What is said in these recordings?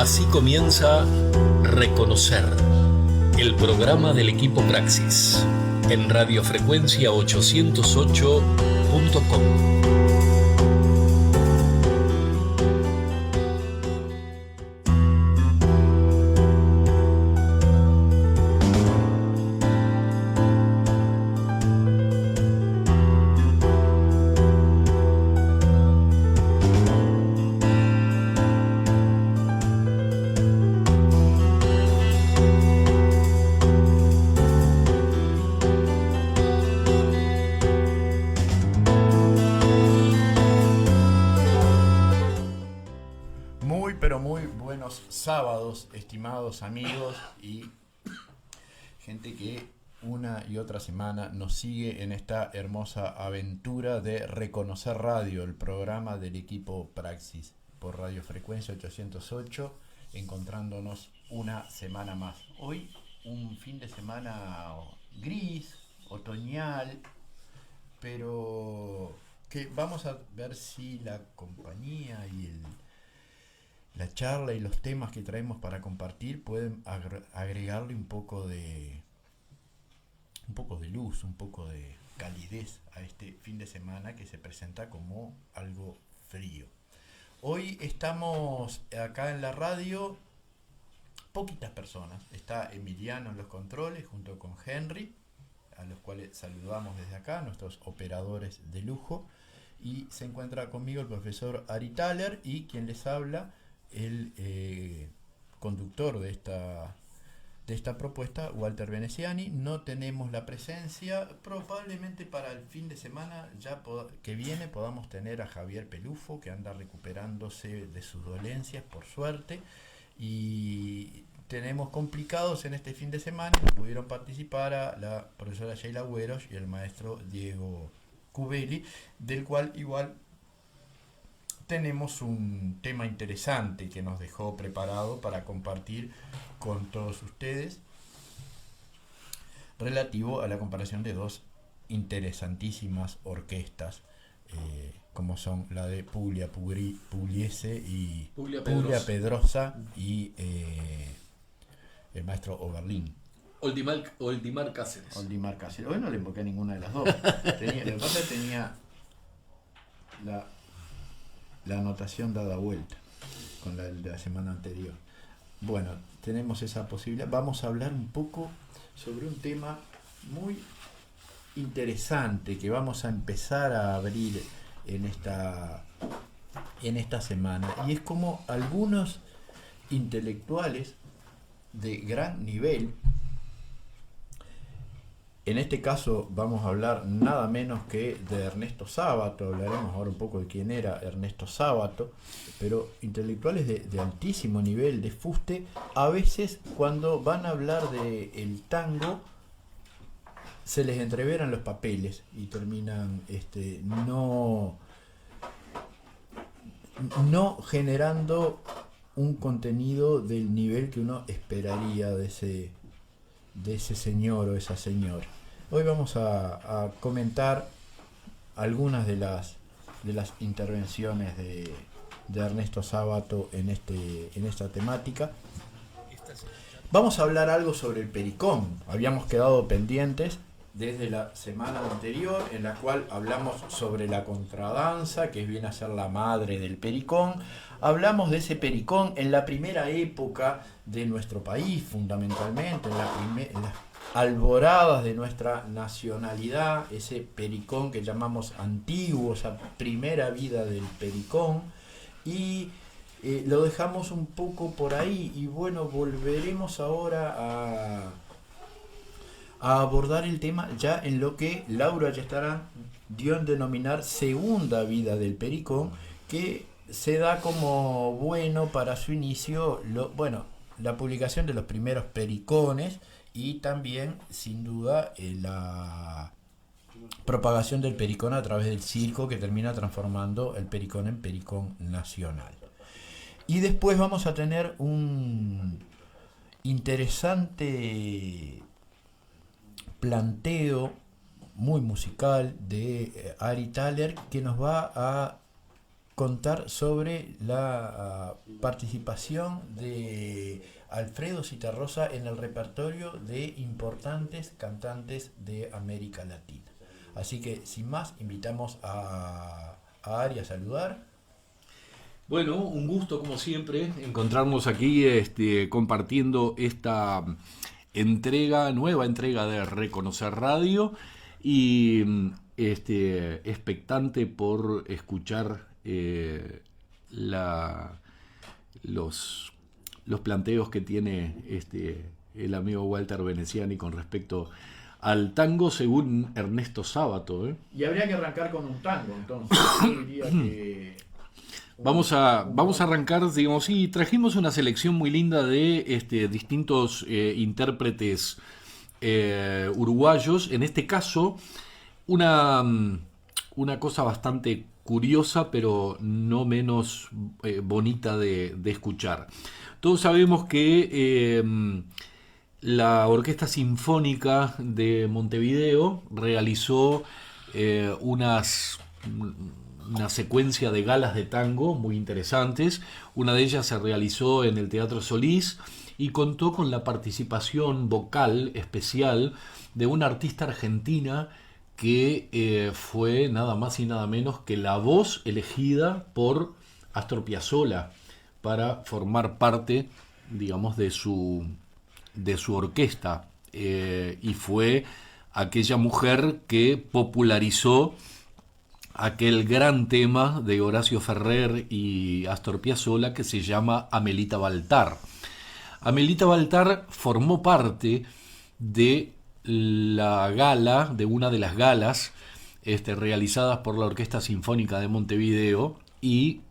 Así comienza Reconocer, el programa del equipo Praxis, en radiofrecuencia 808.com. Sábados, estimados amigos y gente que una y otra semana nos sigue en esta hermosa aventura de Reconocer Radio, el programa del equipo Praxis por radiofrecuencia 808, encontrándonos una semana más. Hoy un fin de semana gris, otoñal, pero que vamos a ver si la compañía y la charla y los temas que traemos para compartir pueden agregarle un poco de luz, un poco de calidez a este fin de semana que se presenta como algo frío. Hoy estamos acá en la radio, poquitas personas. Está Emiliano en los controles junto con Henry, a los cuales saludamos desde acá, nuestros operadores de lujo. Y se encuentra conmigo el profesor Ari Thaler y quien les habla, el conductor de esta propuesta, Walter Veneziani. No tenemos la presencia, probablemente para el fin de semana que viene podamos tener a Javier Pelufo, que anda recuperándose de sus dolencias por suerte, y tenemos complicados en este fin de semana. Pudieron participar a la profesora Sheila Güeros y el maestro Diego Cubeli, del cual igual tenemos un tema interesante que nos dejó preparado para compartir con todos ustedes, relativo a la comparación de dos interesantísimas orquestas, como son la de Puglia Pugliese y Puglia Pedrosa y el maestro Oberlin. Oldimar Cáceres. Hoy no le invoqué a ninguna de las dos. Tenía la anotación dada vuelta con la de la semana anterior. Bueno, tenemos esa posibilidad. Vamos a hablar un poco sobre un tema muy interesante que vamos a empezar a abrir en esta semana, y es como algunos intelectuales de gran nivel, en este caso vamos a hablar nada menos que de Ernesto Sábato. Hablaremos ahora un poco de quién era Ernesto Sábato, pero intelectuales de altísimo nivel, de fuste. A veces cuando van a hablar del tango se les entreveran los papeles y terminan no generando un contenido del nivel que uno esperaría de ese señor o esa señora. Hoy vamos a comentar algunas de las intervenciones de Ernesto Sábato en esta temática. Vamos a hablar algo sobre el pericón. Habíamos quedado pendientes desde la semana anterior, en la cual hablamos sobre la contradanza, que viene a ser la madre del pericón. Hablamos de ese pericón en la primera época de nuestro país, fundamentalmente, en las alboradas de nuestra nacionalidad, ese pericón que llamamos antiguo, esa primera vida del pericón, y lo dejamos un poco por ahí. Y bueno, volveremos ahora a abordar el tema ya en lo que Laura Ayestarán dio en denominar segunda vida del pericón, que se da como bueno para su inicio la publicación de los primeros pericones, y también sin duda la propagación del pericón a través del circo, que termina transformando el pericón en pericón nacional. Y después vamos a tener un interesante planteo muy musical de Ari Thaler, que nos va a contar sobre la participación de Alfredo Zitarrosa en el repertorio de importantes cantantes de América Latina. Así que, sin más, invitamos a Ari a saludar. Bueno, un gusto como siempre encontrarnos aquí compartiendo esta nueva entrega de Reconocer Radio y expectante por escuchar los planteos que tiene el amigo Walter Veneziani con respecto al tango según Ernesto Sábato. Y habría que arrancar con un tango, entonces. Yo diría que Vamos a arrancar, digamos, sí, trajimos una selección muy linda de distintos intérpretes uruguayos. En este caso, una cosa bastante curiosa, pero no menos bonita de escuchar. Todos sabemos que la Orquesta Sinfónica de Montevideo realizó una secuencia de galas de tango muy interesantes. Una de ellas se realizó en el Teatro Solís y contó con la participación vocal especial de una artista argentina que fue nada más y nada menos que la voz elegida por Astor Piazzolla para formar parte, digamos, de su orquesta, y fue aquella mujer que popularizó aquel gran tema de Horacio Ferrer y Astor Piazzolla que se llama Amelita Baltar. Amelita Baltar formó parte de la gala, de una de las galas realizadas por la Orquesta Sinfónica de Montevideo, y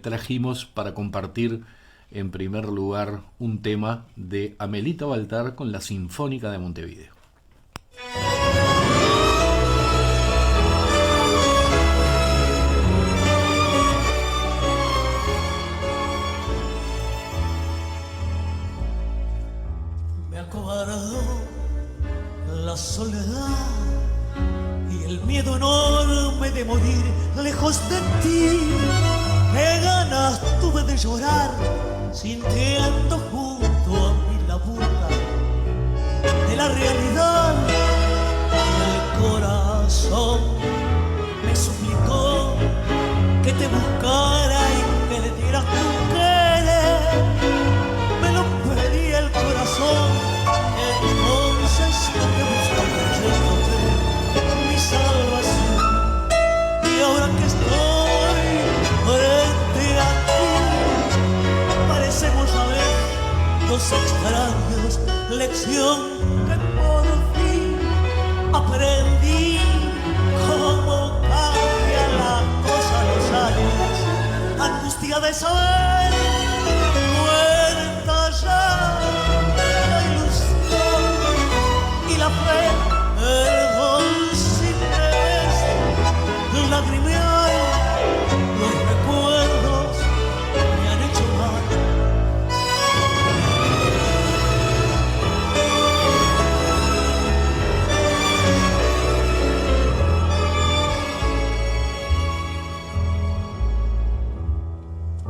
trajimos para compartir en primer lugar un tema de Amelita Baltar con la Sinfónica de Montevideo. Me acobardó la soledad y el miedo enorme de morir lejos de ti. Qué ganas tuve de llorar, sintiendo junto a mí la burla de la realidad. Y el corazón me suplicó que te buscara y que le dieras tu querer. Me lo pedí el corazón, entonces lo que busco creyéndote mi salvación. Y ahora que estoy frente a ti, parecemos saber dos extraños, lección que por fin aprendí. Cómo cambia la cosa los años, angustia de saber, muerta ya la ilusión y la fe. Perdón si me ves lagrimear, los recuerdos me han hecho mal.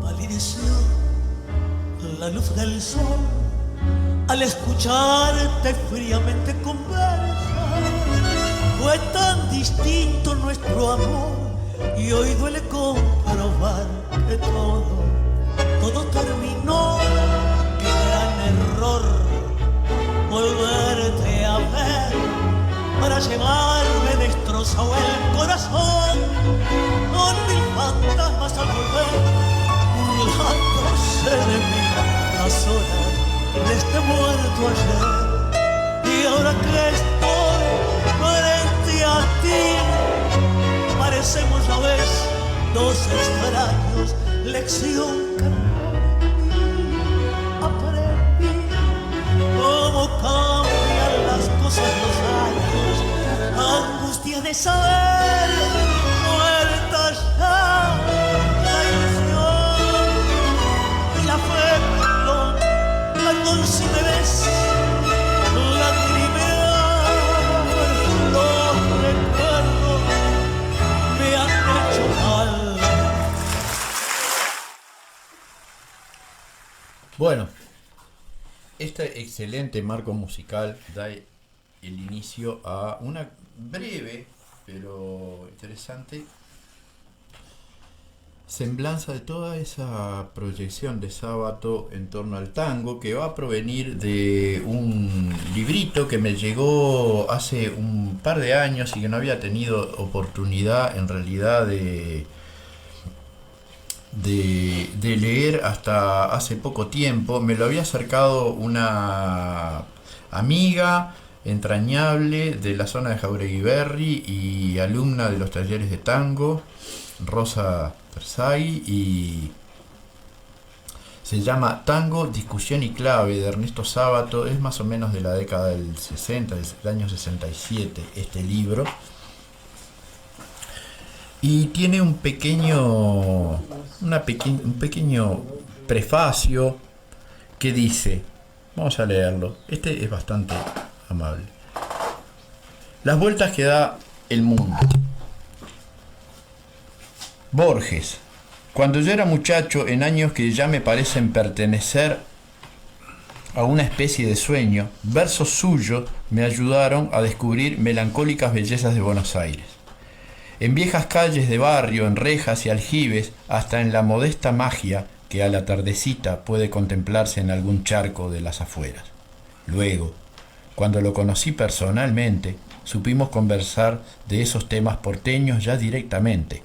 Palideció la luz del sol al escucharte fríamente conversar. Fue tan distinto nuestro amor y hoy duele comprobar que todo terminó. Qué gran error volverte a ver para llevarme destrozado el corazón con mil fantasmas al volver, burlándose de mí las horas de este muerto ayer. Y ahora que estoy frente a ti, parecemos a veces dos extraños, lección que aprendí. Cómo cambian las cosas los años, angustia de saber, muerta ya la ilusión y la fe. Perdón si me ves lagrimear, los recuerdos me han hecho mal. Este excelente marco musical da el inicio a una breve pero interesante semblanza de toda esa proyección de Sábato en torno al tango, que va a provenir de un librito que me llegó hace un par de años y que no había tenido oportunidad en realidad de leer hasta hace poco tiempo. Me lo había acercado una amiga entrañable de la zona de Jauregui Berri y alumna de los talleres de tango, Rosa Terzaghi, y se llama Tango, Discusión y Clave, de Ernesto Sábato. Es más o menos de la década del 60, del año 67 este libro, y tiene un pequeño prefacio que dice, vamos a leerlo, este es bastante amable: las vueltas que da el mundo. Borges. Cuando yo era muchacho, en años que ya me parecen pertenecer a una especie de sueño, versos suyos me ayudaron a descubrir melancólicas bellezas de Buenos Aires. En viejas calles de barrio, en rejas y aljibes, hasta en la modesta magia que a la tardecita puede contemplarse en algún charco de las afueras. Luego, cuando lo conocí personalmente, supimos conversar de esos temas porteños ya directamente.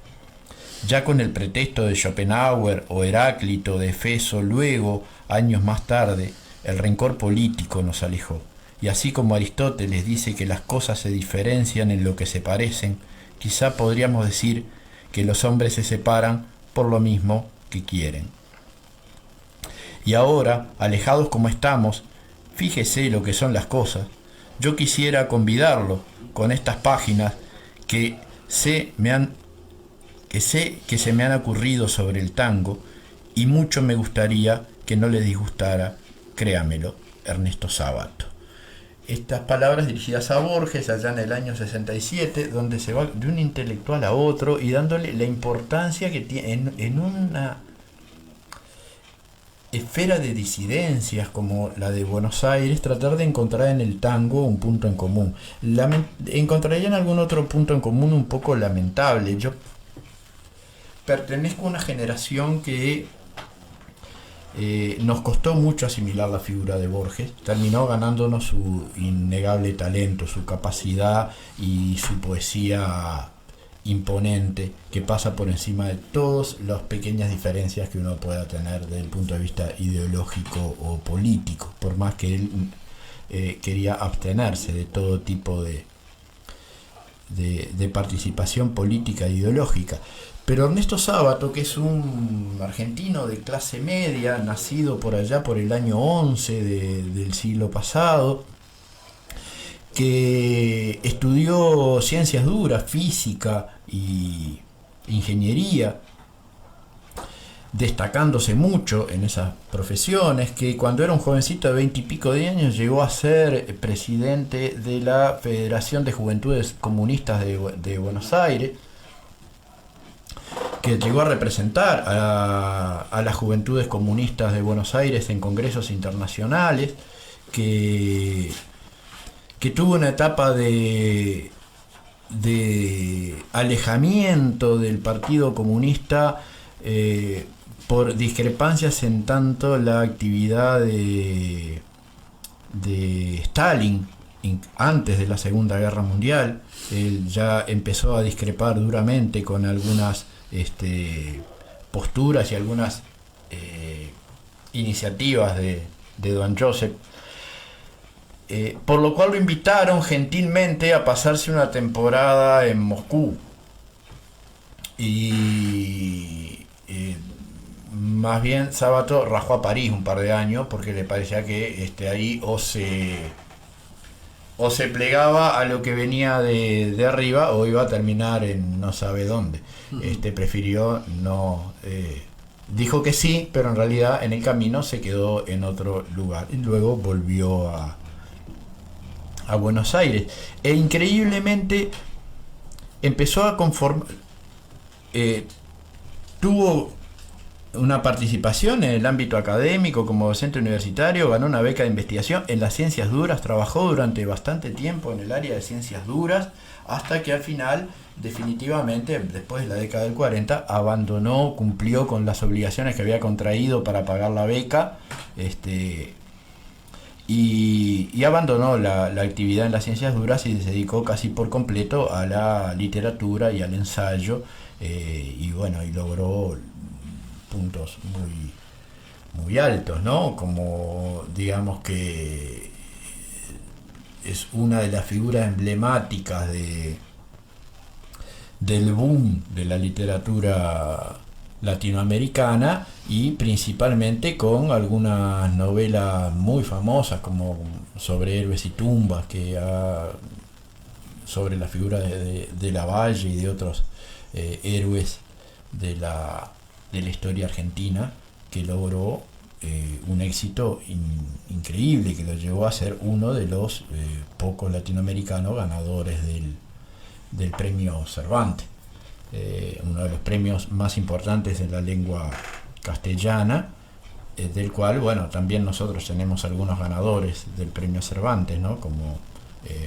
Ya con el pretexto de Schopenhauer o Heráclito de Efeso, luego, años más tarde, el rencor político nos alejó. Y así como Aristóteles dice que las cosas se diferencian en lo que se parecen, quizá podríamos decir que los hombres se separan por lo mismo que quieren. Y ahora, alejados como estamos, fíjese lo que son las cosas. Yo quisiera convidarlo con estas páginas que sé que se me han ocurrido sobre el tango, y mucho me gustaría que no le disgustara, créamelo, Ernesto Sábato. Estas palabras dirigidas a Borges allá en el año 67, donde se va de un intelectual a otro y dándole la importancia que tiene en una esfera de disidencias como la de Buenos Aires, tratar de encontrar en el tango un punto en común. Encontrarían algún otro punto en común un poco lamentable. Yo pertenezco a una generación que nos costó mucho asimilar la figura de Borges. Terminó ganándonos su innegable talento, su capacidad y su poesía imponente, que pasa por encima de todas las pequeñas diferencias que uno pueda tener desde el punto de vista ideológico o político, por más que él quería abstenerse de todo tipo de participación política e ideológica. Pero Ernesto Sábato, que es un argentino de clase media, nacido por allá por el año 11 del siglo pasado, que estudió ciencias duras, física y ingeniería, destacándose mucho en esas profesiones, que cuando era un jovencito de 20 y pico de años llegó a ser presidente de la Federación de Juventudes Comunistas de Buenos Aires, que llegó a representar a las Juventudes Comunistas de Buenos Aires en congresos internacionales, que tuvo una etapa de alejamiento del Partido Comunista por discrepancias en tanto la actividad de Stalin antes de la Segunda Guerra Mundial. Él ya empezó a discrepar duramente con algunas posturas y algunas iniciativas de don Joseph, por lo cual lo invitaron gentilmente a pasarse una temporada en Moscú, y más bien Sábato rajó a París un par de años porque le parecía que ahí o se plegaba a lo que venía de arriba o iba a terminar en no sabe dónde. Prefirió no, dijo que sí, pero en realidad en el camino se quedó en otro lugar y luego volvió a Buenos Aires, e increíblemente empezó a conformar, tuvo una participación en el ámbito académico como docente universitario, ganó una beca de investigación en las ciencias duras, trabajó durante bastante tiempo en el área de ciencias duras, hasta que al final, definitivamente, después de la década del 40, abandonó, cumplió con las obligaciones que había contraído para pagar la beca, y abandonó la actividad en las ciencias duras y se dedicó casi por completo a la literatura y al ensayo, y bueno, y logró puntos muy altos, ¿no? Como digamos que es una de las figuras emblemáticas del boom de la literatura latinoamericana, y principalmente con algunas novelas muy famosas como sobre héroes y tumbas, sobre la figura de Lavalle y de otros héroes de la historia argentina, que logró un éxito increíble, que lo llevó a ser uno de los pocos latinoamericanos ganadores del premio Cervantes, uno de los premios más importantes en la lengua castellana, del cual, bueno, también nosotros tenemos algunos ganadores del premio Cervantes, ¿no? Como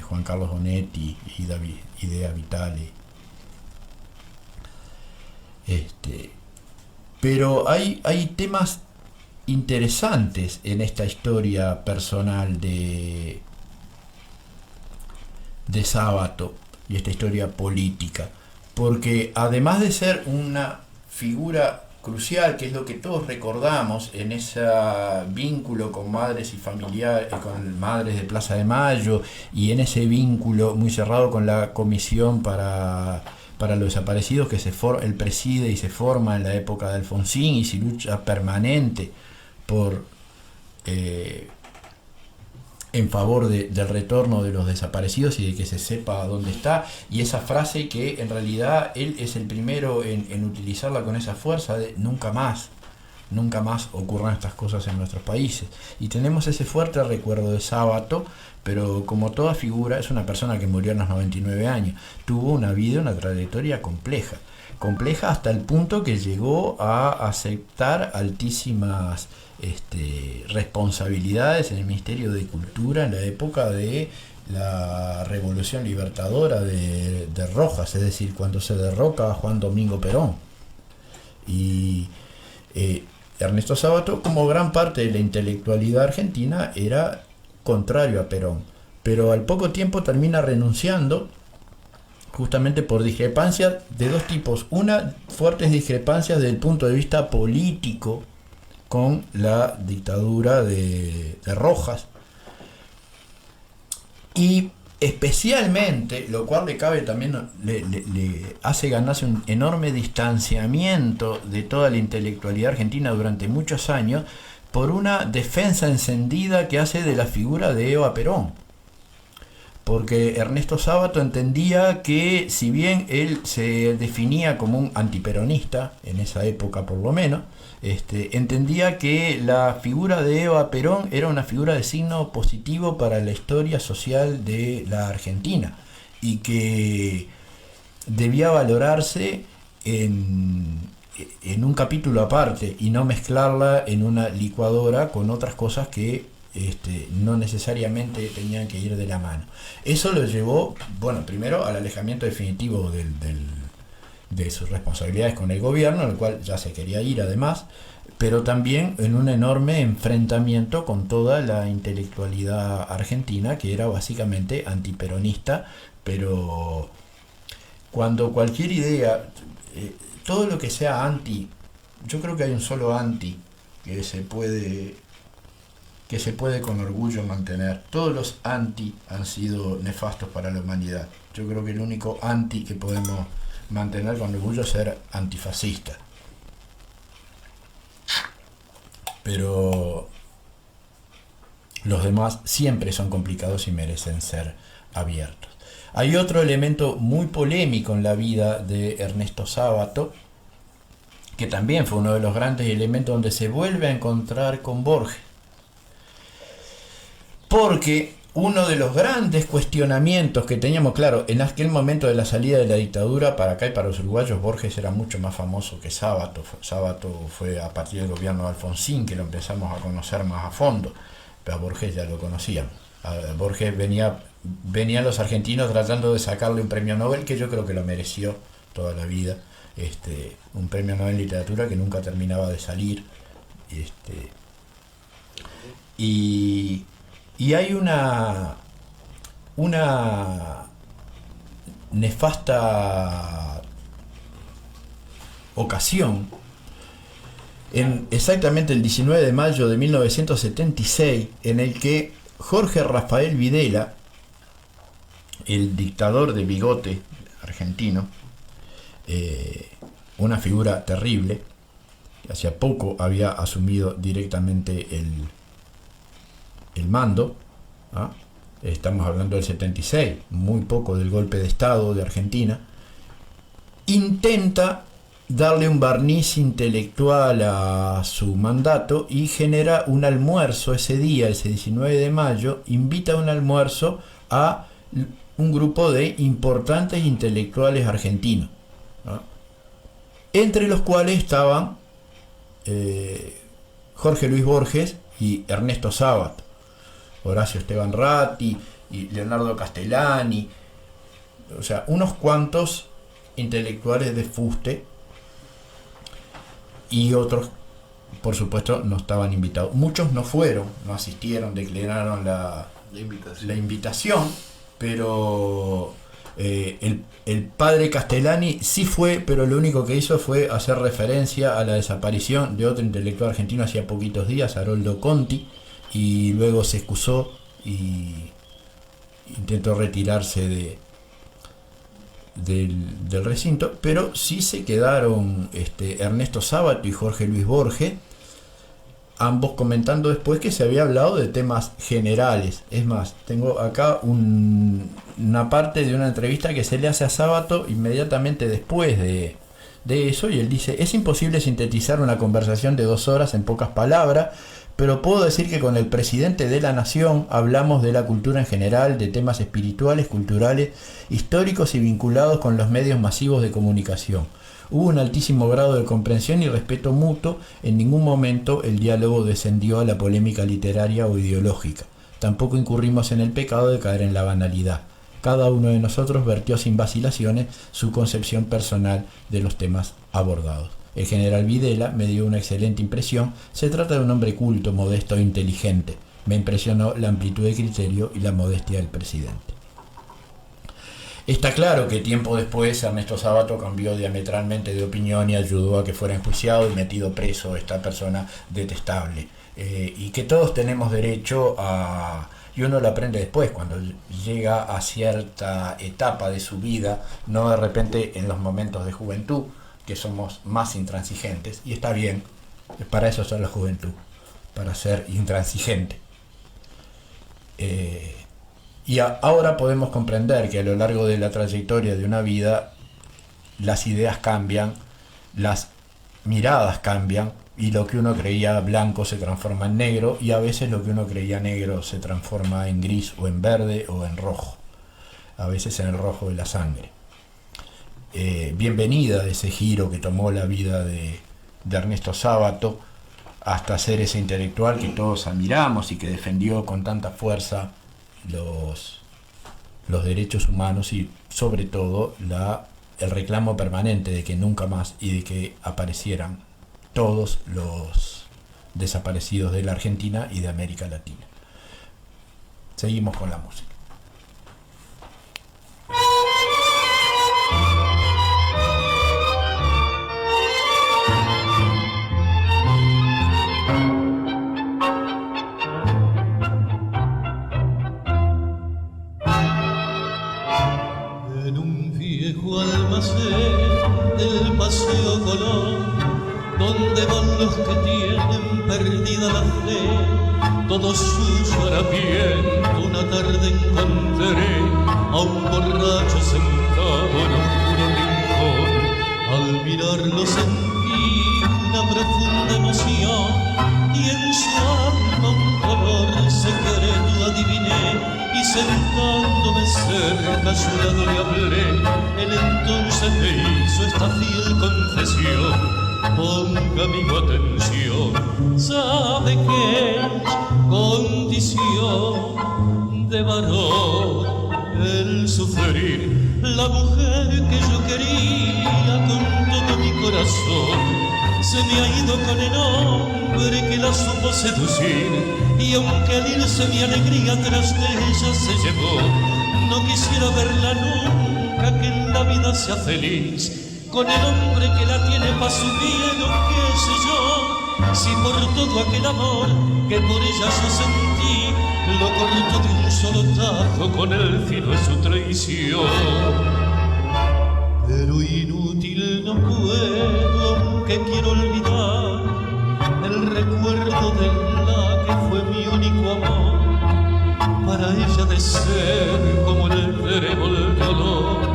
Juan Carlos Bonetti y Idea Vitale. Pero hay temas interesantes en esta historia personal de Sábato y esta historia política, porque además de ser una figura crucial, que es lo que todos recordamos en ese vínculo con madres y familiares, con madres de Plaza de Mayo, y en ese vínculo muy cerrado con la comisión para los desaparecidos que él preside y se forma en la época de Alfonsín, y su lucha permanente en favor del retorno de los desaparecidos y de que se sepa dónde está, y esa frase que en realidad él es el primero en utilizarla con esa fuerza de nunca más ocurran estas cosas en nuestros países. Y tenemos ese fuerte recuerdo de Sábato, pero como toda figura, es una persona que murió a los 99 años, tuvo una vida, una trayectoria compleja hasta el punto que llegó a aceptar altísimas responsabilidades en el Ministerio de Cultura en la época de la Revolución Libertadora de Rojas, es decir, cuando se derroca a Juan Domingo Perón. Y Ernesto Sábato, como gran parte de la intelectualidad argentina, era contrario a Perón, pero al poco tiempo termina renunciando, justamente por discrepancias de dos tipos. Una, fuertes discrepancias desde el punto de vista político con la dictadura de Rojas, y especialmente, lo cual le hace ganarse un enorme distanciamiento de toda la intelectualidad argentina durante muchos años, por una defensa encendida que hace de la figura de Eva Perón. Porque Ernesto Sábato entendía que, si bien él se definía como un antiperonista, en esa época por lo menos, entendía que la figura de Eva Perón era una figura de signo positivo para la historia social de la Argentina, y que debía valorarse en un capítulo aparte y no mezclarla en una licuadora con otras cosas que no necesariamente tenían que ir de la mano. Eso lo llevó, bueno, primero al alejamiento definitivo de sus responsabilidades con el gobierno, en el cual ya se quería ir además, pero también en un enorme enfrentamiento con toda la intelectualidad argentina, que era básicamente antiperonista, pero cuando cualquier idea, todo lo que sea anti, yo creo que hay un solo anti que se puede con orgullo mantener. Todos los anti han sido nefastos para la humanidad. Yo creo que el único anti que podemos mantener con orgullo es ser antifascista. Pero los demás siempre son complicados y merecen ser abiertos. Hay otro elemento muy polémico en la vida de Ernesto Sábato, que también fue uno de los grandes elementos donde se vuelve a encontrar con Borges. Porque uno de los grandes cuestionamientos que teníamos, claro, en aquel momento de la salida de la dictadura, para acá y para los uruguayos, Borges era mucho más famoso que Sábato. Sábato fue a partir del gobierno de Alfonsín que lo empezamos a conocer más a fondo, pero a Borges ya lo conocíamos. A Borges venían los argentinos tratando de sacarle un premio Nobel, que yo creo que lo mereció toda la vida, un premio Nobel en literatura que nunca terminaba de salir. Y hay una nefasta ocasión, exactamente el 19 de mayo de 1976, en el que Jorge Rafael Videla, el dictador de bigote argentino, una figura terrible, que hacía poco había asumido directamente el mando, ¿ah? Estamos hablando del 76, muy poco del golpe de Estado de Argentina, intenta darle un barniz intelectual a su mandato y genera un almuerzo ese día, ese 19 de mayo, invita a un almuerzo a un grupo de importantes intelectuales argentinos, ¿no? Entre los cuales estaban Jorge Luis Borges y Ernesto Sábato, Horacio Esteban Ratti y Leonardo Castellani, o sea, unos cuantos intelectuales de fuste, y otros, por supuesto, no estaban invitados. Muchos no fueron, no asistieron, declinaron la invitación, pero el padre Castellani sí fue, pero lo único que hizo fue hacer referencia a la desaparición de otro intelectual argentino hacía poquitos días, Haroldo Conti, y luego se excusó y intentó retirarse del recinto, pero sí se quedaron Ernesto Sábato y Jorge Luis Borges, ambos comentando después que se había hablado de temas generales. Es más, tengo acá una parte de una entrevista que se le hace a Sábato inmediatamente después de eso, y él dice: es imposible sintetizar una conversación de 2 horas en pocas palabras, pero puedo decir que con el presidente de la nación hablamos de la cultura en general, de temas espirituales, culturales, históricos y vinculados con los medios masivos de comunicación. Hubo un altísimo grado de comprensión y respeto mutuo. En ningún momento el diálogo descendió a la polémica literaria o ideológica. Tampoco incurrimos en el pecado de caer en la banalidad. Cada uno de nosotros vertió sin vacilaciones su concepción personal de los temas abordados. El general Videla me dio una excelente impresión. Se trata de un hombre culto, modesto e inteligente. Me impresionó la amplitud de criterio y la modestia del presidente. Está claro que tiempo después Ernesto Sábato cambió diametralmente de opinión y ayudó a que fuera enjuiciado y metido preso esta persona detestable. Y que todos tenemos derecho a... Y uno lo aprende después, cuando llega a cierta etapa de su vida, no de repente en los momentos de juventud, que somos más intransigentes, y está bien, para eso está la juventud, para ser intransigente. Y ahora podemos comprender que a lo largo de la trayectoria de una vida, las ideas cambian, las miradas cambian, y lo que uno creía blanco se transforma en negro, y a veces lo que uno creía negro se transforma en gris o en verde o en rojo, a veces en el rojo de la sangre. Bienvenida ese giro que tomó la vida de Ernesto Sábato hasta ser ese intelectual que todos admiramos y que defendió con tanta fuerza los derechos humanos y sobre todo el reclamo permanente de que nunca más y de que aparecieran todos los desaparecidos de la Argentina y de América Latina. Seguimos con la música. Del Paseo Colón, donde van los que tienen perdida la fe, todo sucio harapiento. Una tarde encontré a un borracho sentado en un puro rincón. Al mirarlo sentí una profunda emoción y en su alma un color secreto adiviné. y sentándome cerca a su lado le hablé. Él entonces me hizo esta fiel confesión. Ponga amigo atención, sabe que es condición de varón el sufrir. La mujer que yo quería con todo mi corazón se me ha ido con el hombre que la supo seducir, y aunque al irse mi alegría tras de ella se llevó, no quisiera verla nunca que en la vida sea feliz con el hombre que la tiene pa' su bien, o qué sé yo, si por todo aquel amor que por ella yo sentí, lo cortó de un solo tajo con el filo de su traición. Pero inútil no puedo, aunque quiero olvidar el recuerdo de la que fue mi único amor. Para ella de ser como el trébol de olor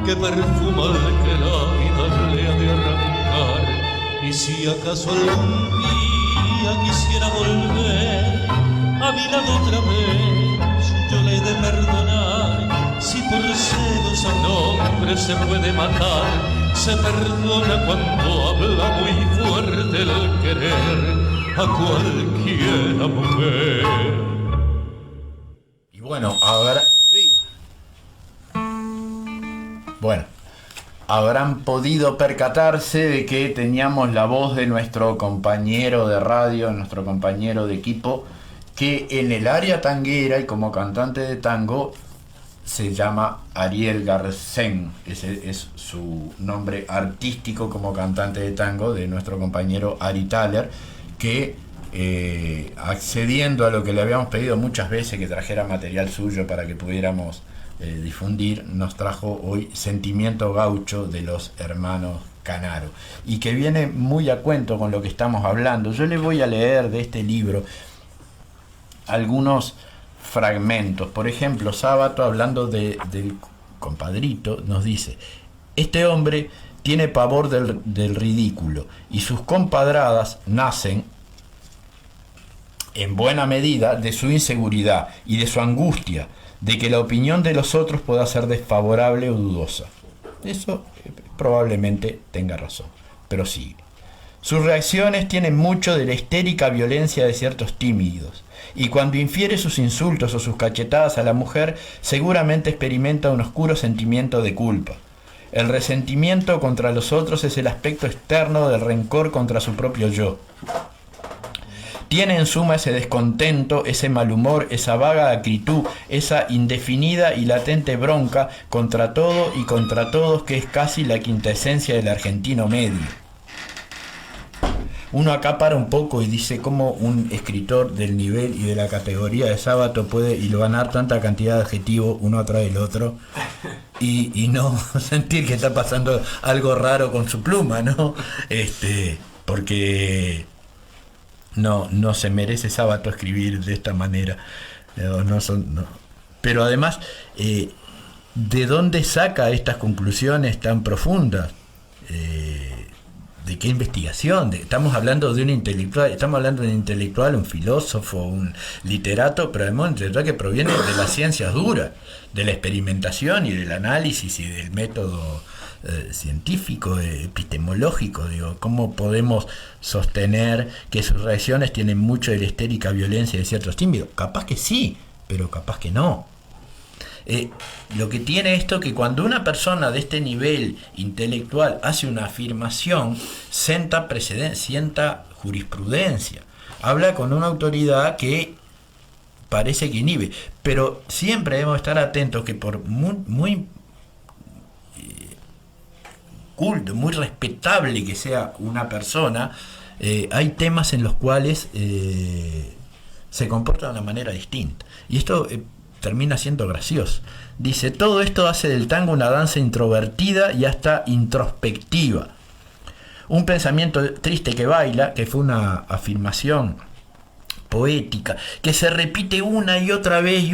que perfuma al que la vida le ha de arrancar. Y si acaso algún día quisiera volver a mi lado otra vez, yo le he de perdonar. Si por celos a un hombre se puede matar, se perdona cuando habla muy fuerte el querer a cualquiera mujer. Y bueno, habrán podido percatarse de que teníamos la voz de nuestro compañero de radio, nuestro compañero de equipo, que en el área tanguera y como cantante de tango se llama Ariel Garcén. Ese es su nombre artístico como cantante de tango de nuestro compañero Ari Thaler, que accediendo a lo que le habíamos pedido muchas veces, que trajera material suyo para que pudiéramos difundir, nos trajo hoy Sentimiento Gaucho de los hermanos Canaro, y que viene muy a cuento con lo que estamos hablando. Yo le voy a leer de este libro algunos fragmentos. Por ejemplo, Sábato, hablando del compadrito, nos dice: este hombre tiene pavor del ridículo, y sus compadradas nacen en buena medida de su inseguridad y de su angustia de que la opinión de los otros pueda ser desfavorable o dudosa. Eso probablemente tenga razón, pero sigue. Sus reacciones tienen mucho de la histérica violencia de ciertos tímidos, y cuando infiere sus insultos o sus cachetadas a la mujer, seguramente experimenta un oscuro sentimiento de culpa. El resentimiento contra los otros es el aspecto externo del rencor contra su propio yo. Tiene en suma ese descontento, ese mal humor, esa vaga acritud, esa indefinida y latente bronca contra todo y contra todos, que es casi la quintesencia del argentino medio. Uno acá para un poco y dice cómo un escritor del nivel y de la categoría de Sábato puede hilvanar tanta cantidad de adjetivos uno atrás del otro y no sentir que está pasando algo raro con su pluma, ¿no? Porque no se merece Sábato escribir de esta manera. No. Pero además, ¿de dónde saca estas conclusiones tan profundas? ¿De qué investigación? Estamos hablando de un intelectual, un filósofo, un literato, pero además un intelectual que proviene de las ciencias duras, de la experimentación y del análisis y del método científico, epistemológico. Digo, ¿cómo podemos sostener que sus reacciones tienen mucho de la histérica violencia de ciertos tímidos? Capaz que sí, pero capaz que no. Lo que tiene esto, que cuando una persona de este nivel intelectual hace una afirmación, sienta jurisprudencia, habla con una autoridad que parece que inhibe, pero siempre debemos estar atentos que por muy culto, muy respetable que sea una persona, hay temas en los cuales se comporta de una manera distinta, y esto termina siendo gracioso. Dice: todo esto hace del tango una danza introvertida y hasta introspectiva, un pensamiento triste que baila, que fue una afirmación poética que se repite una y otra vez,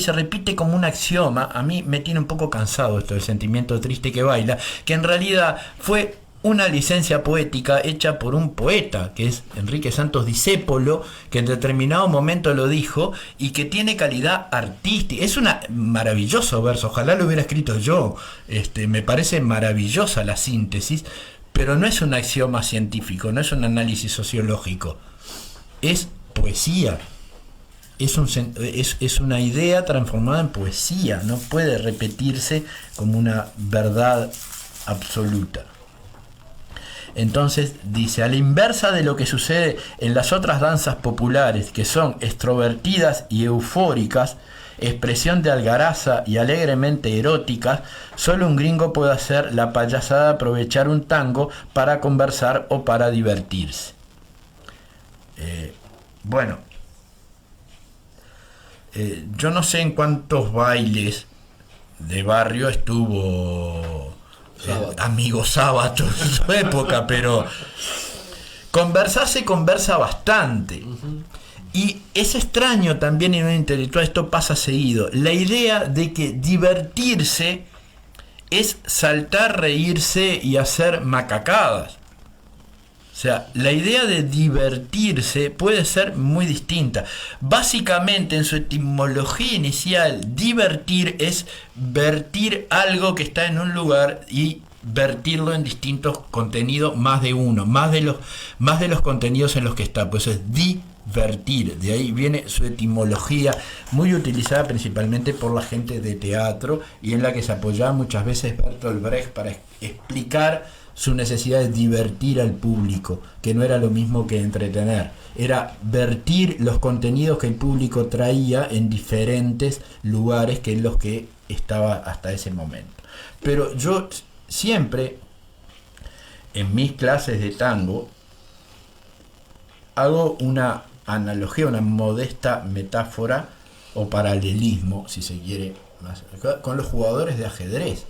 se repite como un axioma. A mí me tiene un poco cansado esto del sentimiento triste que baila, que en realidad fue una licencia poética hecha por un poeta, que es Enrique Santos Discépolo, que en determinado momento lo dijo, y que tiene calidad artística. Es un maravilloso verso, ojalá lo hubiera escrito yo. Me parece maravillosa la síntesis, pero no es un axioma científico, no es un análisis sociológico, es poesía. Es una idea transformada en poesía, no puede repetirse como una verdad absoluta. Entonces dice, a la inversa de lo que sucede en las otras danzas populares, que son extrovertidas y eufóricas, expresión de algaraza y alegremente eróticas, solo un gringo puede hacer la payasada de aprovechar un tango para conversar o para divertirse. Yo no sé en cuántos bailes de barrio estuvo amigo Sábato en su época, pero conversar se conversa bastante. Y es extraño también en un intelectual, esto pasa seguido, la idea de que divertirse es saltar, reírse y hacer macacadas. O sea, la idea de divertirse puede ser muy distinta. Básicamente, en su etimología inicial, divertir es vertir algo que está en un lugar y vertirlo en distintos contenidos, más de uno, más de los contenidos en los que está. Pues es divertir. De ahí viene su etimología, muy utilizada principalmente por la gente de teatro y en la que se apoyaba muchas veces Bertolt Brecht para explicar su necesidad de divertir al público, que no era lo mismo que entretener, era vertir los contenidos que el público traía en diferentes lugares que en los que estaba hasta ese momento. Pero yo siempre, en mis clases de tango, hago una analogía, una modesta metáfora o paralelismo, si se quiere, con los jugadores de ajedrez.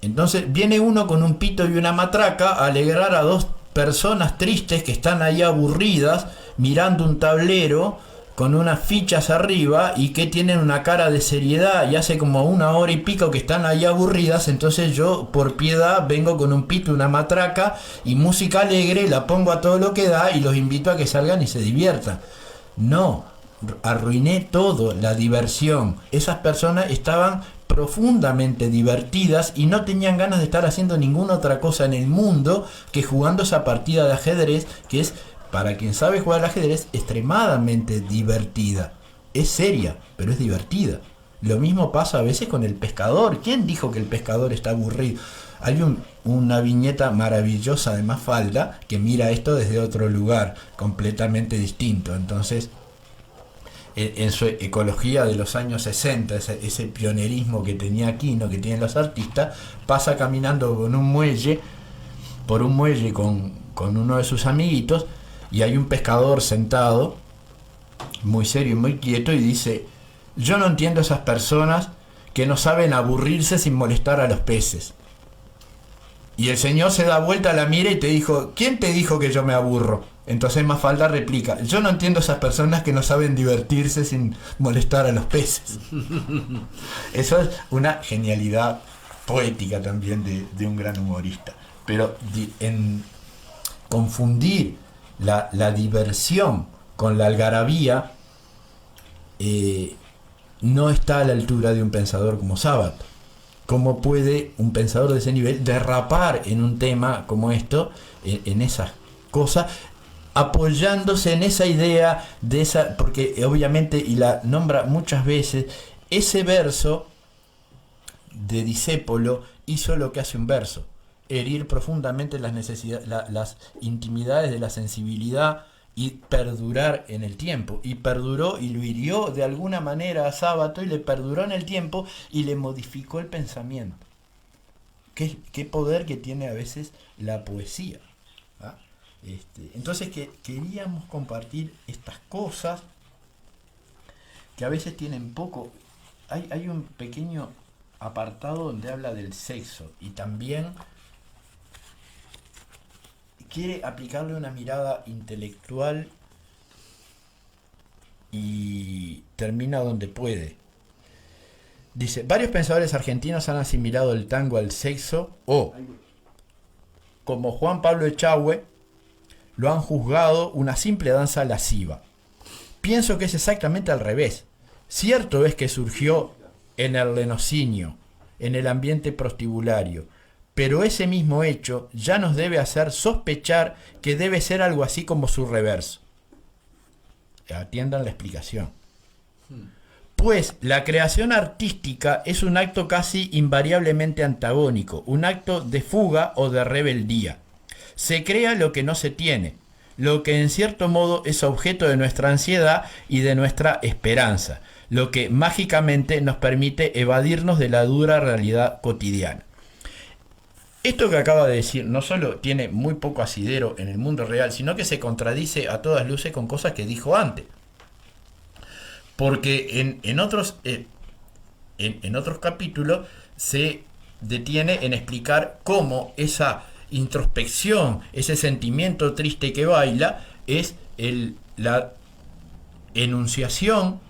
Entonces viene uno con un pito y una matraca a alegrar a dos personas tristes que están ahí aburridas mirando un tablero con unas fichas arriba y que tienen una cara de seriedad y hace como 1 hora y pico que están ahí aburridas. Entonces yo por piedad vengo con un pito y una matraca y música alegre, la pongo a todo lo que da y los invito a que salgan y se diviertan. No, arruiné todo, la diversión. Esas personas estaban profundamente divertidas y no tenían ganas de estar haciendo ninguna otra cosa en el mundo que jugando esa partida de ajedrez, que es, para quien sabe jugar al ajedrez, extremadamente divertida. Es seria, pero es divertida. Lo mismo pasa a veces con el pescador. ¿Quién dijo que el pescador está aburrido? Hay una viñeta maravillosa de Mafalda que mira esto desde otro lugar, completamente distinto. Entonces, en su ecología de los años 60, ese pionerismo que tenía Aquino, que tienen los artistas, pasa caminando por un muelle con uno de sus amiguitos, y hay un pescador sentado, muy serio y muy quieto, y dice: yo no entiendo esas personas que no saben aburrirse sin molestar a los peces. Y el señor se da vuelta, la mira y te dijo: ¿quién te dijo que yo me aburro? Entonces Mafalda replica: yo no entiendo esas personas que no saben divertirse sin molestar a los peces. Eso es una genialidad poética también de un gran humorista. Pero en confundir la diversión con la algarabía no está a la altura de un pensador como Sábato. ¿Cómo puede un pensador de ese nivel derrapar en un tema como esto, en esas cosas, apoyándose en esa idea de esa, porque obviamente, y la nombra muchas veces, ese verso de Discépolo hizo lo que hace un verso: herir profundamente las necesidades, las intimidades de la sensibilidad y perdurar en el tiempo. Y perduró y lo hirió de alguna manera a Sábato, y le perduró en el tiempo y le modificó el pensamiento. Qué poder que tiene a veces la poesía. ¿Ah? Entonces queríamos compartir estas cosas que a veces tienen poco. Hay un pequeño apartado donde habla del sexo y también quiere aplicarle una mirada intelectual y termina donde puede. Dice: varios pensadores argentinos han asimilado el tango al sexo o como Juan Pablo Echagüe, lo han juzgado una simple danza lasciva. Pienso que es exactamente al revés. Cierto es que surgió en el lenocinio, en el ambiente prostibulario, pero ese mismo hecho ya nos debe hacer sospechar que debe ser algo así como su reverso. Atiendan la explicación. Pues la creación artística es un acto casi invariablemente antagónico, un acto de fuga o de rebeldía. Se crea lo que no se tiene, lo que en cierto modo es objeto de nuestra ansiedad y de nuestra esperanza, lo que mágicamente nos permite evadirnos de la dura realidad cotidiana. Esto que acaba de decir no solo tiene muy poco asidero en el mundo real, sino que se contradice a todas luces con cosas que dijo antes. Porque en otros capítulos se detiene en explicar cómo esa introspección, ese sentimiento triste que baila, es la enunciación,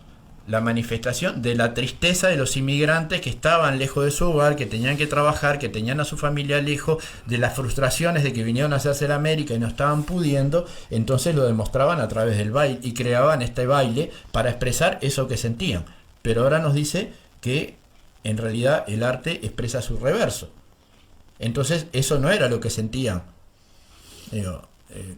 la manifestación de la tristeza de los inmigrantes que estaban lejos de su hogar, que tenían que trabajar, que tenían a su familia lejos, de las frustraciones de que vinieron a hacerse la América y no estaban pudiendo. Entonces lo demostraban a través del baile y creaban este baile para expresar eso que sentían. Pero ahora nos dice que en realidad el arte expresa su reverso. Entonces eso no era lo que sentían.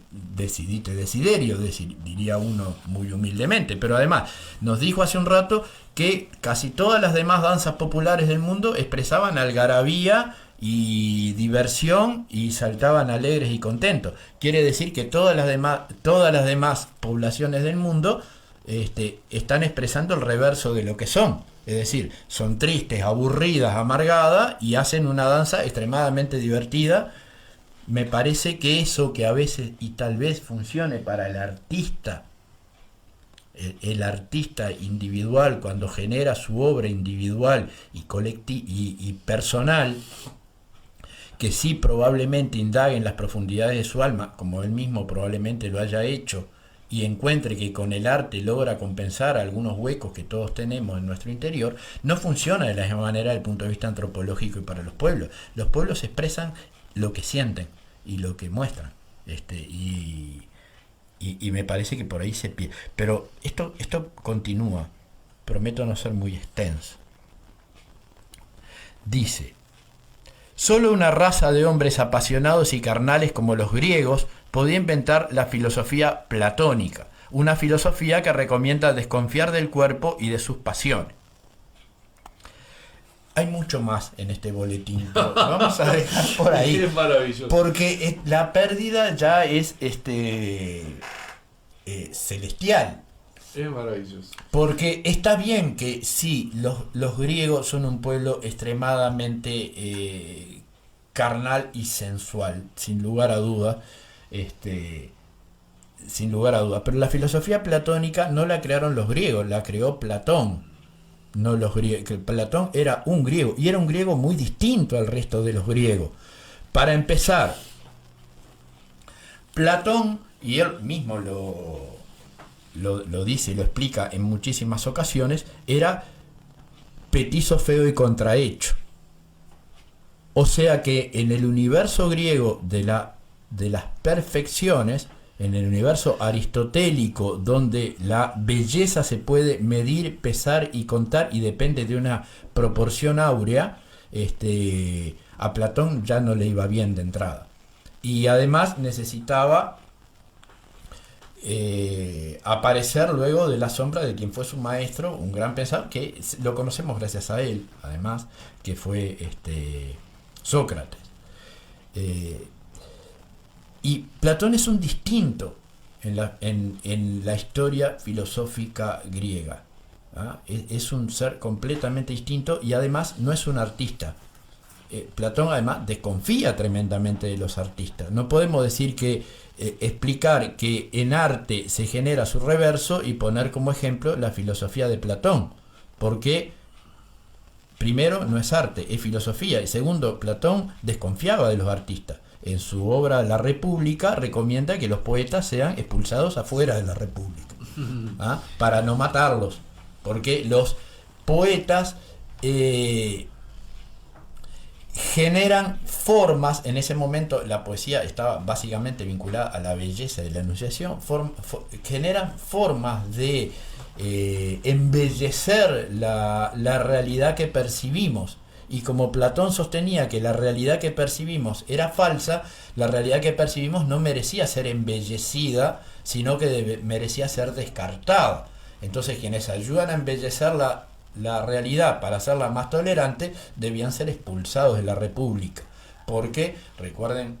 Decidite desiderio, diría uno muy humildemente. Pero además nos dijo hace un rato que casi todas las demás danzas populares del mundo expresaban algarabía y diversión y saltaban alegres y contentos. Quiere decir que todas las demás poblaciones del mundo están expresando el reverso de lo que son. Es decir, son tristes, aburridas, amargadas y hacen una danza extremadamente divertida. Me parece que eso que a veces y tal vez funcione para el artista, el artista individual cuando genera su obra individual y personal, que sí probablemente indague en las profundidades de su alma, como él mismo probablemente lo haya hecho, y encuentre que con el arte logra compensar algunos huecos que todos tenemos en nuestro interior, no funciona de la misma manera desde el punto de vista antropológico y para los pueblos. Los pueblos expresan lo que sienten y lo que muestran, y me parece que por ahí se pierde. Pero esto continúa, prometo no ser muy extenso. Dice: solo una raza de hombres apasionados y carnales como los griegos podía inventar la filosofía platónica, una filosofía que recomienda desconfiar del cuerpo y de sus pasiones. Hay mucho más en este boletín, pero vamos a dejar por ahí. Es maravilloso. Porque la pérdida ya es celestial. Es maravilloso. Porque está bien que sí, los griegos son un pueblo extremadamente carnal y sensual, sin lugar a duda. Sin lugar a duda. Pero la filosofía platónica no la crearon los griegos, la creó Platón. No los griegos. Platón era un griego, y era un griego muy distinto al resto de los griegos. Para empezar, Platón, y él mismo lo dice y lo explica en muchísimas ocasiones, era petizo, feo y contrahecho. O sea que en el universo griego de las perfecciones, en el universo aristotélico, donde la belleza se puede medir, pesar y contar y depende de una proporción áurea, a Platón ya no le iba bien de entrada. Y además necesitaba aparecer luego de la sombra de quien fue su maestro, un gran pensador, que lo conocemos gracias a él, además, que fue Sócrates. Y Platón es un distinto en la historia filosófica griega. Es un ser completamente distinto y además no es un artista. Platón además desconfía tremendamente de los artistas. No podemos decir que explicar que en arte se genera su reverso y poner como ejemplo la filosofía de Platón, porque primero no es arte, es filosofía, y segundo, Platón desconfiaba de los artistas. En su obra La República recomienda que los poetas sean expulsados afuera de la República, para no matarlos, porque los poetas generan formas. En ese momento la poesía estaba básicamente vinculada a la belleza de la enunciación, generan formas de embellecer la realidad que percibimos. Y como Platón sostenía que la realidad que percibimos era falsa, la realidad que percibimos no merecía ser embellecida, sino que merecía ser descartada. Entonces quienes ayudan a embellecer la realidad para hacerla más tolerante debían ser expulsados de la República. Porque, recuerden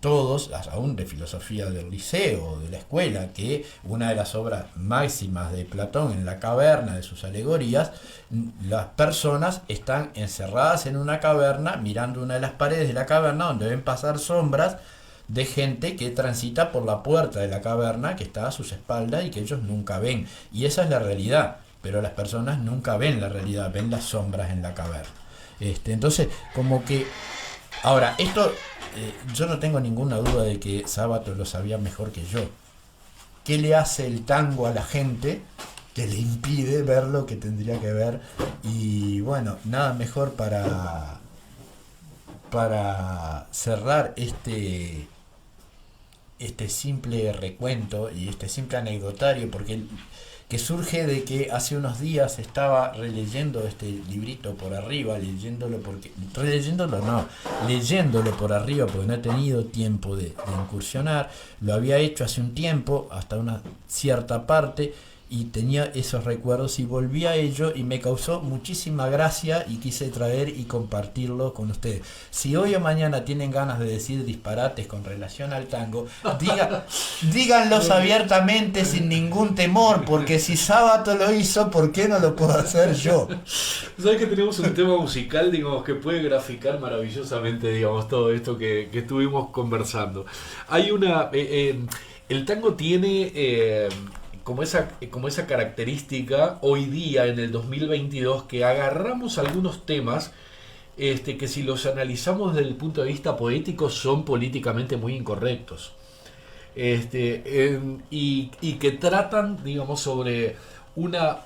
todos, aún de filosofía del liceo, de la escuela, que una de las obras máximas de Platón en la caverna, de sus alegorías, las personas están encerradas en una caverna mirando una de las paredes de la caverna donde ven pasar sombras de gente que transita por la puerta de la caverna que está a sus espaldas y que ellos nunca ven. Y esa es la realidad, pero las personas nunca ven la realidad, ven las sombras en la caverna. Entonces, como que... Ahora, esto yo no tengo ninguna duda de que Sábato lo sabía mejor que yo. ¿Qué le hace el tango a la gente que le impide ver lo que tendría que ver? Y bueno, nada mejor para cerrar este simple recuento y este simple anecdotario, porque que surge de que hace unos días estaba releyendo este librito por arriba, leyéndolo por arriba porque no he tenido tiempo de incursionar. Lo había hecho hace un tiempo, hasta una cierta parte, y tenía esos recuerdos y volví a ello y me causó muchísima gracia y quise traer y compartirlo con ustedes. Si hoy o mañana tienen ganas de decir disparates con relación al tango, díganlos abiertamente sin ningún temor, porque si Sábato lo hizo, ¿por qué no lo puedo hacer yo? ¿Sabes que tenemos un tema musical, digamos, que puede graficar maravillosamente, digamos, todo esto que estuvimos conversando? Hay una... el tango tiene... como esa característica hoy día en el 2022 que agarramos algunos temas que si los analizamos desde el punto de vista poético son políticamente muy incorrectos y que tratan, digamos, sobre una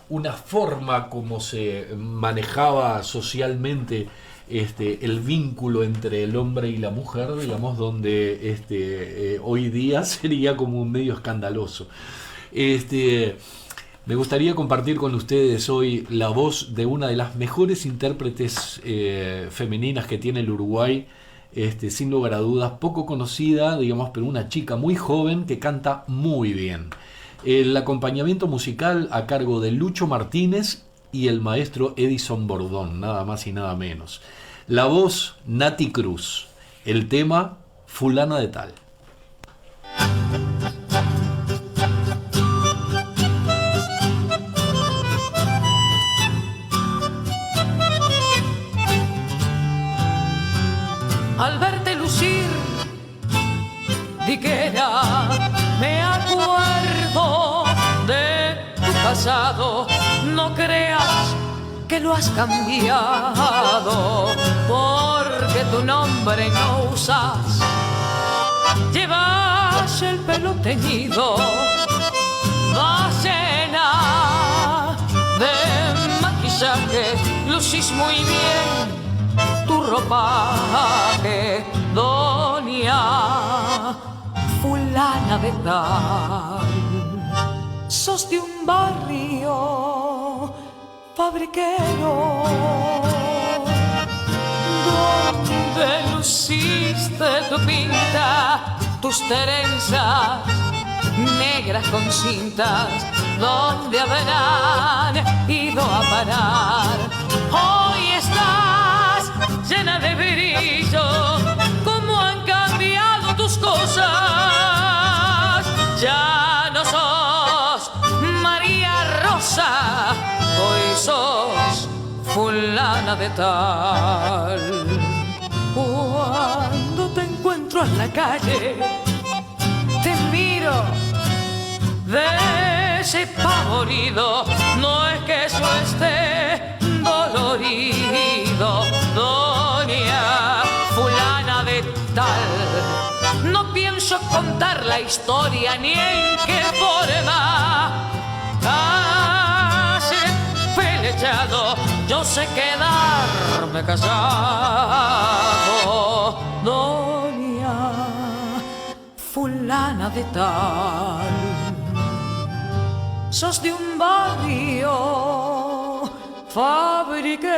forma como se manejaba socialmente el vínculo entre el hombre y la mujer, digamos, donde hoy día sería como un medio escandaloso. Me gustaría compartir con ustedes hoy la voz de una de las mejores intérpretes femeninas que tiene el Uruguay, sin lugar a dudas, poco conocida, digamos, pero una chica muy joven que canta muy bien. El acompañamiento musical a cargo de Lucho Martínez y el maestro Edison Bordón, nada más y nada menos. La voz, Nati Cruz. El tema, Fulana de Tal. Al verte lucir, Diguera, me acuerdo de tu pasado. No creas que lo has cambiado, porque tu nombre no usas. Llevas el pelo teñido, vas llena de maquillaje, lucís muy bien tu ropaje, doña fulana de tal. Sos de un barrio fabriquero donde luciste tu pinta, tus trenzas negras con cintas, donde habrán ido a parar. Hoy estás llena de brillo, cómo han cambiado tus cosas. Ya no sos María Rosa, hoy sos fulana de tal. Cuando te encuentro en la calle, te miro despavorido, no es que eso esté dolorido, doña fulana de tal. No pienso contar la historia ni en qué forma has pelechado yo sé quedarme callado. Doña fulana de tal, sos de un barrio fabriquero,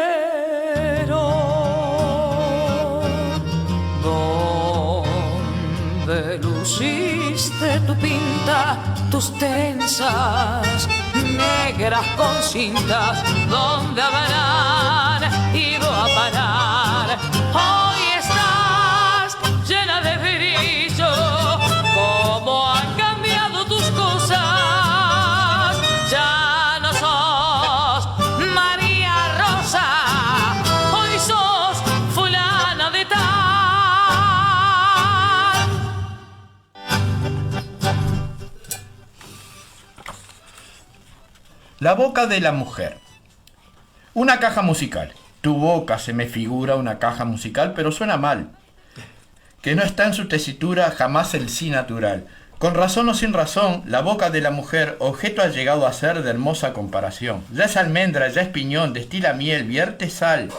donde luciste tu pinta, tus tensas negras con cintas, donde habrán ido a parar. Hoy estás llena de brillo, como han cambiado tus cosas. Ya no sos María Rosa, hoy sos fulana de tal. La boca de la mujer. Una caja musical. Tu boca se me figura una caja musical, pero suena mal. Que no está en su tesitura jamás el sí natural. Con razón o sin razón, la boca de la mujer objeto ha llegado a ser de hermosa comparación. Ya es almendra, ya es piñón, destila miel, vierte sal,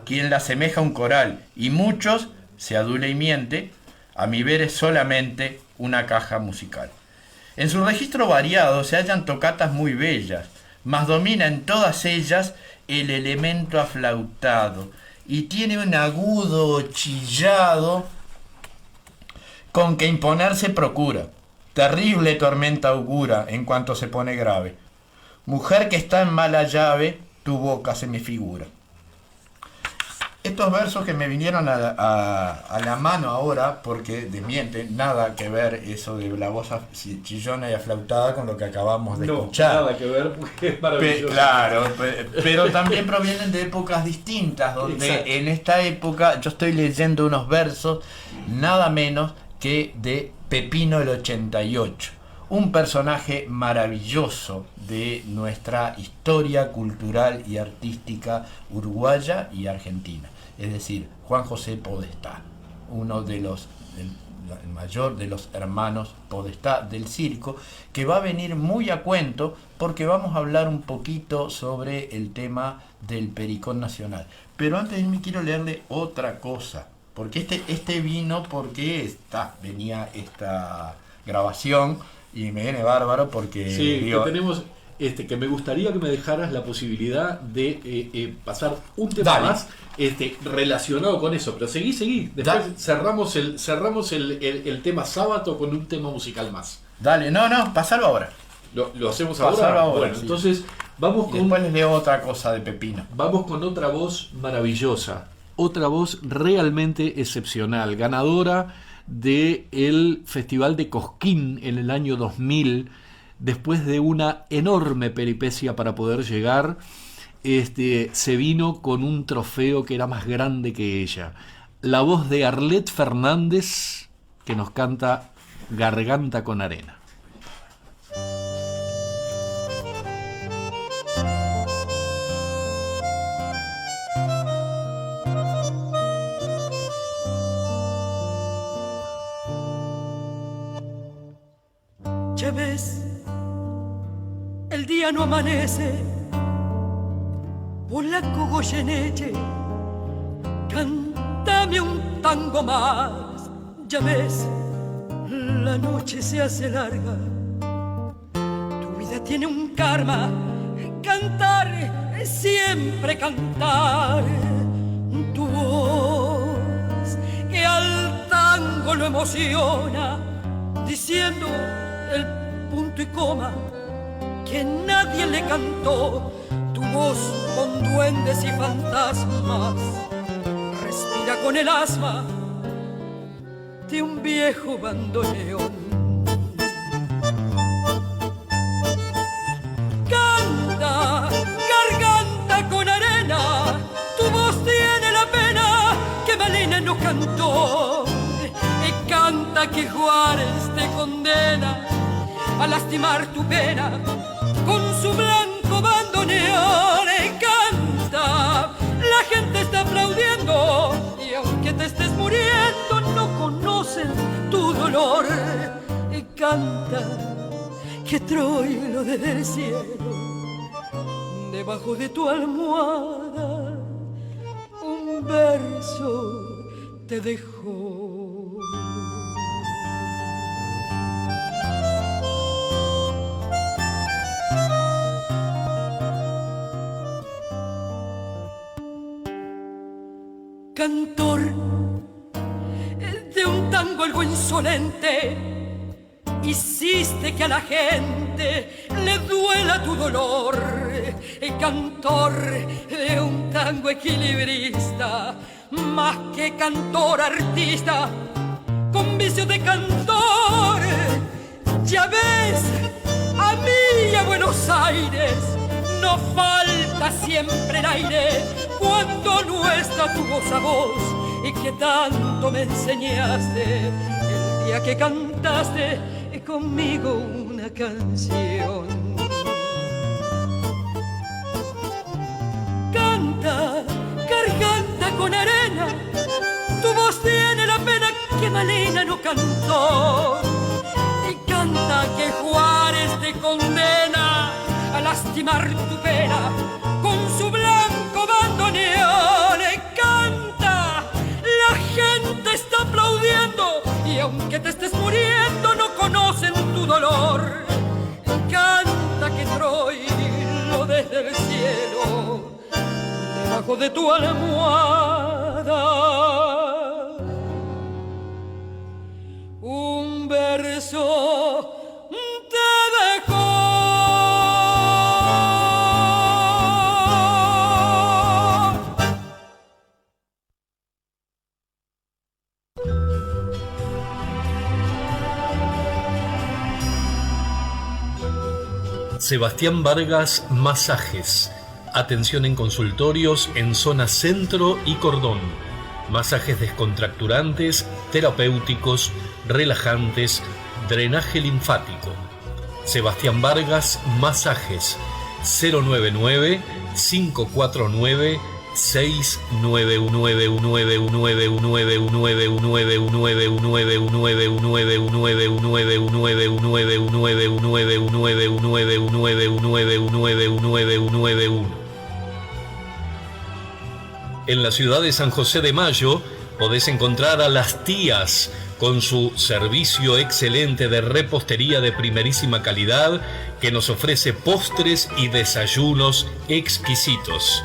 quien la asemeja a un coral. Y muchos, se adula y miente, a mi ver es solamente una caja musical. En su registro variado se hallan tocatas muy bellas, mas domina en todas ellas el elemento aflautado y tiene un agudo chillado con que imponerse procura. Terrible tormenta augura en cuanto se pone grave. Mujer que está en mala llave, tu boca se me figura. Estos versos que me vinieron a la mano ahora, porque desmienten, nada que ver eso de la voz chillona y aflautada con lo que acabamos de escuchar. Nada que ver, porque es maravilloso. Claro, pero también provienen de épocas distintas, donde Exacto. En esta época yo estoy leyendo unos versos nada menos que de Pepino el 88. Un personaje maravilloso de nuestra historia cultural y artística uruguaya y argentina. Es decir, Juan José Podestá, uno de el mayor de los hermanos Podestá del circo, que va a venir muy a cuento porque vamos a hablar un poquito sobre el tema del Pericón Nacional. Pero antes de irme quiero leerle otra cosa, porque este vino porque venía esta grabación y me viene bárbaro porque Sí, digo, que tenemos, que me gustaría que me dejaras la posibilidad de pasar un tema Dale. más relacionado con eso, pero seguí. Después Dale. cerramos el tema sábado con un tema musical más. dale, no, pasalo ahora. ¿Lo hacemos Pasalo ahora? ahora, Bueno, sí. entonces vamos Y con, después les leo otra cosa de Pepino. vamos con otra voz maravillosa, otra voz realmente excepcional, ganadora del Festival de Cosquín en el año 2000, después de una enorme peripecia para poder llegar, se vino con un trofeo que era más grande que ella. La voz de Arlet Fernández, que nos canta Garganta con Arena. Ya ves, el día no amanece, polaco Goyeneche, cántame un tango más. Ya ves, la noche se hace larga, tu vida tiene un karma, cantar, siempre cantar. Tu voz que al tango lo emociona, diciendo el punto y coma que nadie le cantó. Tu voz con duendes y fantasmas respira con el asma de un viejo bandoneón. Canta, garganta con arena, tu voz tiene la pena que Malena no cantó. Y canta que Juárez te condena a lastimar tu pena con su blanco bandoneón. Canta, la gente está aplaudiendo y aunque te estés muriendo no conocen tu dolor. Canta que Troilo desde el cielo debajo de tu almohada universo te dejó. Cantor de un tango algo insolente, hiciste que a la gente le duela tu dolor. Cantor de un tango equilibrista, más que cantor artista, con vicio de cantor. Ya ves, a mí y a Buenos Aires nos falta siempre el aire cuando no está tu voz a voz, y que tanto me enseñaste el día que cantaste conmigo una canción. Canta, garganta con arena, tu voz tiene la pena que Malena no cantó. Y canta que Juárez te condena a lastimar tu pena con su blanco bandoneón. Canta, la gente está aplaudiendo y aunque te estés muriendo no conocen tu dolor. Canta que Troilo desde el cielo, debajo de tu almohada, un verso te dejó. Sebastián Vargas Masajes. Atención en consultorios en zona centro y cordón. Masajes descontracturantes, terapéuticos, relajantes, drenaje linfático. Sebastián Vargas Masajes. 099 549 En la ciudad de San José de Mayo podés encontrar a Las Tías con su servicio excelente de repostería de primerísima calidad que nos ofrece postres y desayunos exquisitos.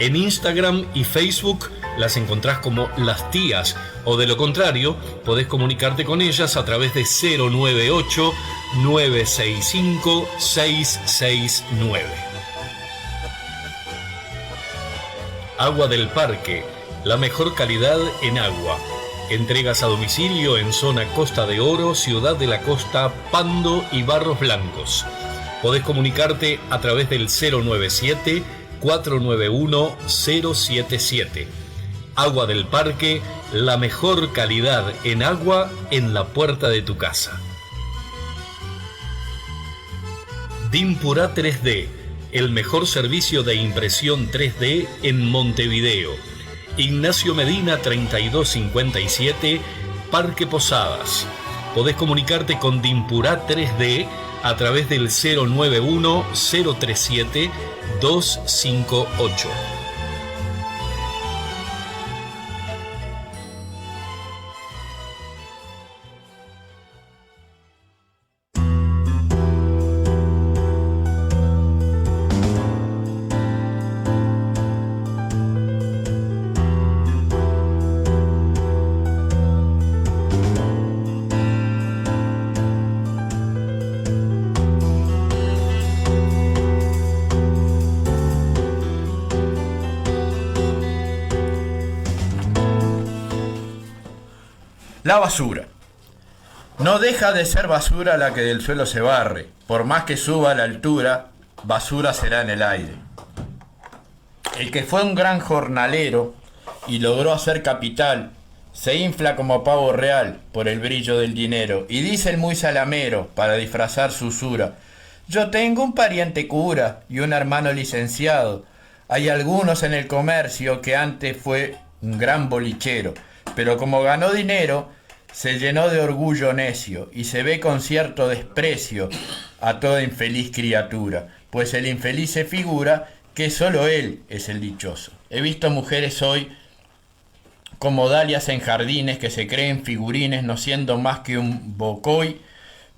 En Instagram y Facebook las encontrás como Las Tías, o de lo contrario, podés comunicarte con ellas a través de 098-965-669. Agua del Parque, la mejor calidad en agua. Entregas a domicilio en zona Costa de Oro, Ciudad de la Costa, Pando y Barros Blancos. Podés comunicarte a través del 097-491-077. Agua del Parque, la mejor calidad en agua en la puerta de tu casa. Dimpura 3D, el mejor servicio de impresión 3D en Montevideo. Ignacio Medina 3257, Parque Posadas. Podés comunicarte con Dimpura 3D a través del 091-037-258. La basura. No deja de ser basura la que del suelo se barre. Por más que suba a la altura, basura será en el aire. El que fue un gran jornalero y logró hacer capital, se infla como pavo real por el brillo del dinero. Y dice el muy salamero, para disfrazar su usura: yo tengo un pariente cura y un hermano licenciado. Hay algunos en el comercio que antes fue un gran bolichero, pero como ganó dinero, se llenó de orgullo necio y se ve con cierto desprecio a toda infeliz criatura, pues el infeliz se figura que solo él es el dichoso. He visto mujeres hoy como dalias en jardines que se creen figurines, no siendo más que un bocoy,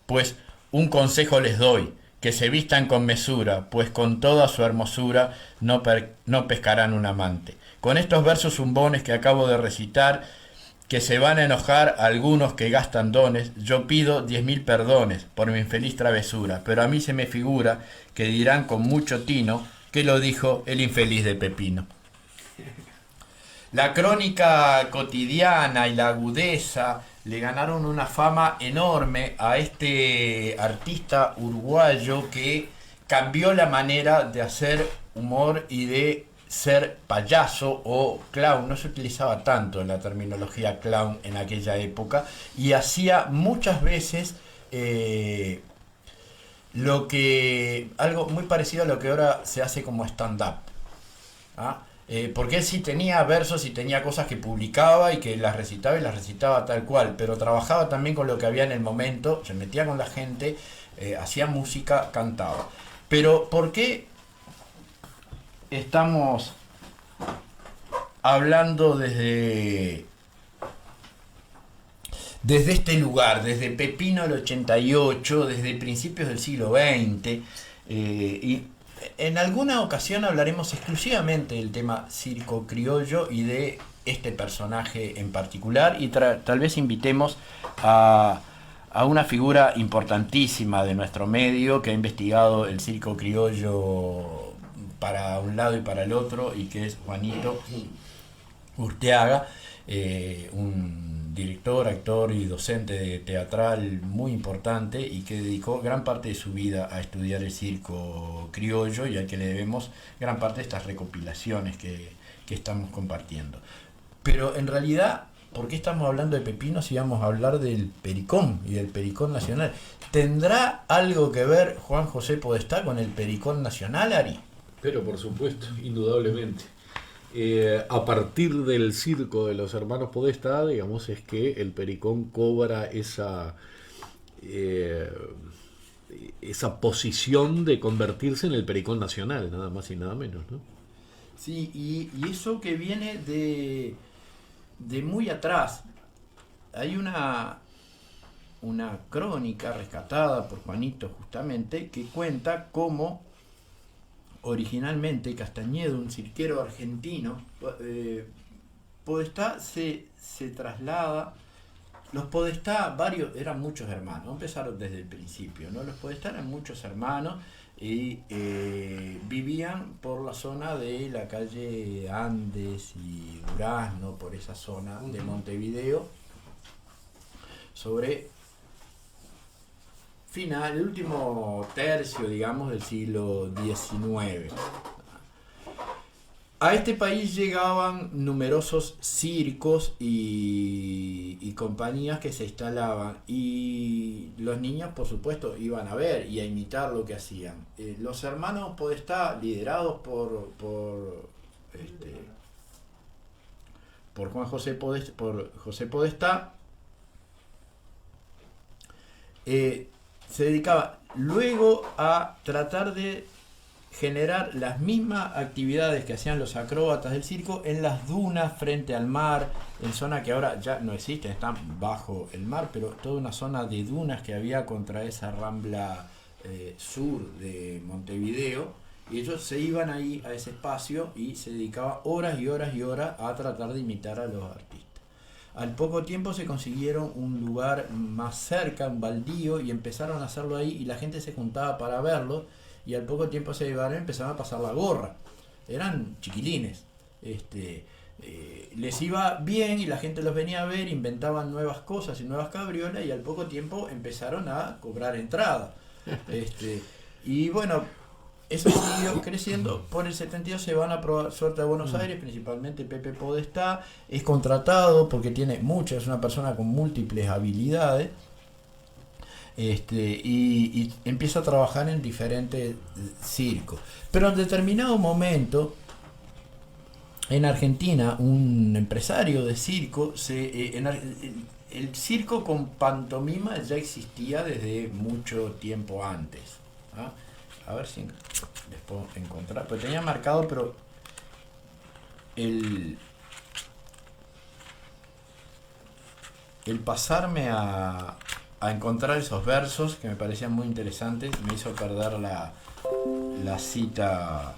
pues un consejo les doy, que se vistan con mesura, pues con toda su hermosura no pescarán un amante. Con estos versos zumbones que acabo de recitar, que se van a enojar algunos que gastan dones, yo pido 10.000 perdones por mi infeliz travesura, pero a mí se me figura que dirán con mucho tino que lo dijo el infeliz de Pepino. La crónica cotidiana y la agudeza le ganaron una fama enorme a este artista uruguayo que cambió la manera de hacer humor y de ser payaso o clown. No se utilizaba tanto la terminología clown en aquella época y hacía muchas veces algo muy parecido a lo que ahora se hace como stand-up. ¿Ah? Porque él sí tenía versos y tenía cosas que publicaba y que las recitaba tal cual, pero trabajaba también con lo que había en el momento, se metía con la gente, hacía música, cantaba. Pero ¿por qué estamos hablando desde este lugar, desde Pepino el 88, desde principios del siglo XX? Y en alguna ocasión hablaremos exclusivamente del tema circo criollo y de este personaje en particular, y tal vez invitemos a una figura importantísima de nuestro medio que ha investigado el circo criollo para un lado y para el otro, y que es Juanito Urteaga, un director, actor y docente teatral muy importante y que dedicó gran parte de su vida a estudiar el circo criollo y al que le debemos gran parte de estas recopilaciones que estamos compartiendo. Pero en realidad, ¿por qué estamos hablando de Pepino si vamos a hablar del Pericón y del Pericón Nacional? ¿Tendrá algo que ver Juan José Podestá con el Pericón Nacional, Ari? Pero por supuesto, indudablemente. A partir del circo de los hermanos Podestá, digamos, es que el Pericón cobra esa posición de convertirse en el Pericón Nacional, nada más y nada menos, ¿no? Sí, y eso que viene de muy atrás. Hay una crónica rescatada por Juanito justamente que cuenta cómo originalmente Castañedo, un cirquero argentino, Podestá se traslada. Los Podestá, eran muchos hermanos, empezaron desde el principio, ¿no? Los Podestá eran muchos hermanos y vivían por la zona de la calle Andes y Durazno, por esa zona de Montevideo, sobre el último tercio, digamos, del siglo XIX. A este país llegaban numerosos circos y compañías que se instalaban, y los niños, por supuesto, iban a ver y a imitar lo que hacían. Los hermanos Podestá, liderados por José Podestá, se dedicaba luego a tratar de generar las mismas actividades que hacían los acróbatas del circo en las dunas frente al mar, en zona que ahora ya no existen, están bajo el mar, pero toda una zona de dunas que había contra esa rambla sur de Montevideo, y ellos se iban ahí a ese espacio y se dedicaban horas y horas y horas a tratar de imitar a los artistas. Al poco tiempo se consiguieron un lugar más cerca, un baldío, y empezaron a hacerlo ahí, y la gente se juntaba para verlo, y al poco tiempo se llevaron y empezaron a pasar la gorra. Eran chiquilines. Les iba bien y la gente los venía a ver, inventaban nuevas cosas y nuevas cabriolas, y al poco tiempo empezaron a cobrar entrada. Y bueno, eso siguió creciendo. Por el 72 se van a probar suerte a Buenos Aires, principalmente Pepe Podestá. Es contratado porque es una persona con múltiples habilidades. Y empieza a trabajar en diferentes circos. Pero en determinado momento, en Argentina, un empresario de circo, el circo con pantomima ya existía desde mucho tiempo antes. ¿Ah? A ver si les puedo encontrar, pues tenía marcado, pero el pasarme a encontrar esos versos que me parecían muy interesantes me hizo perder la cita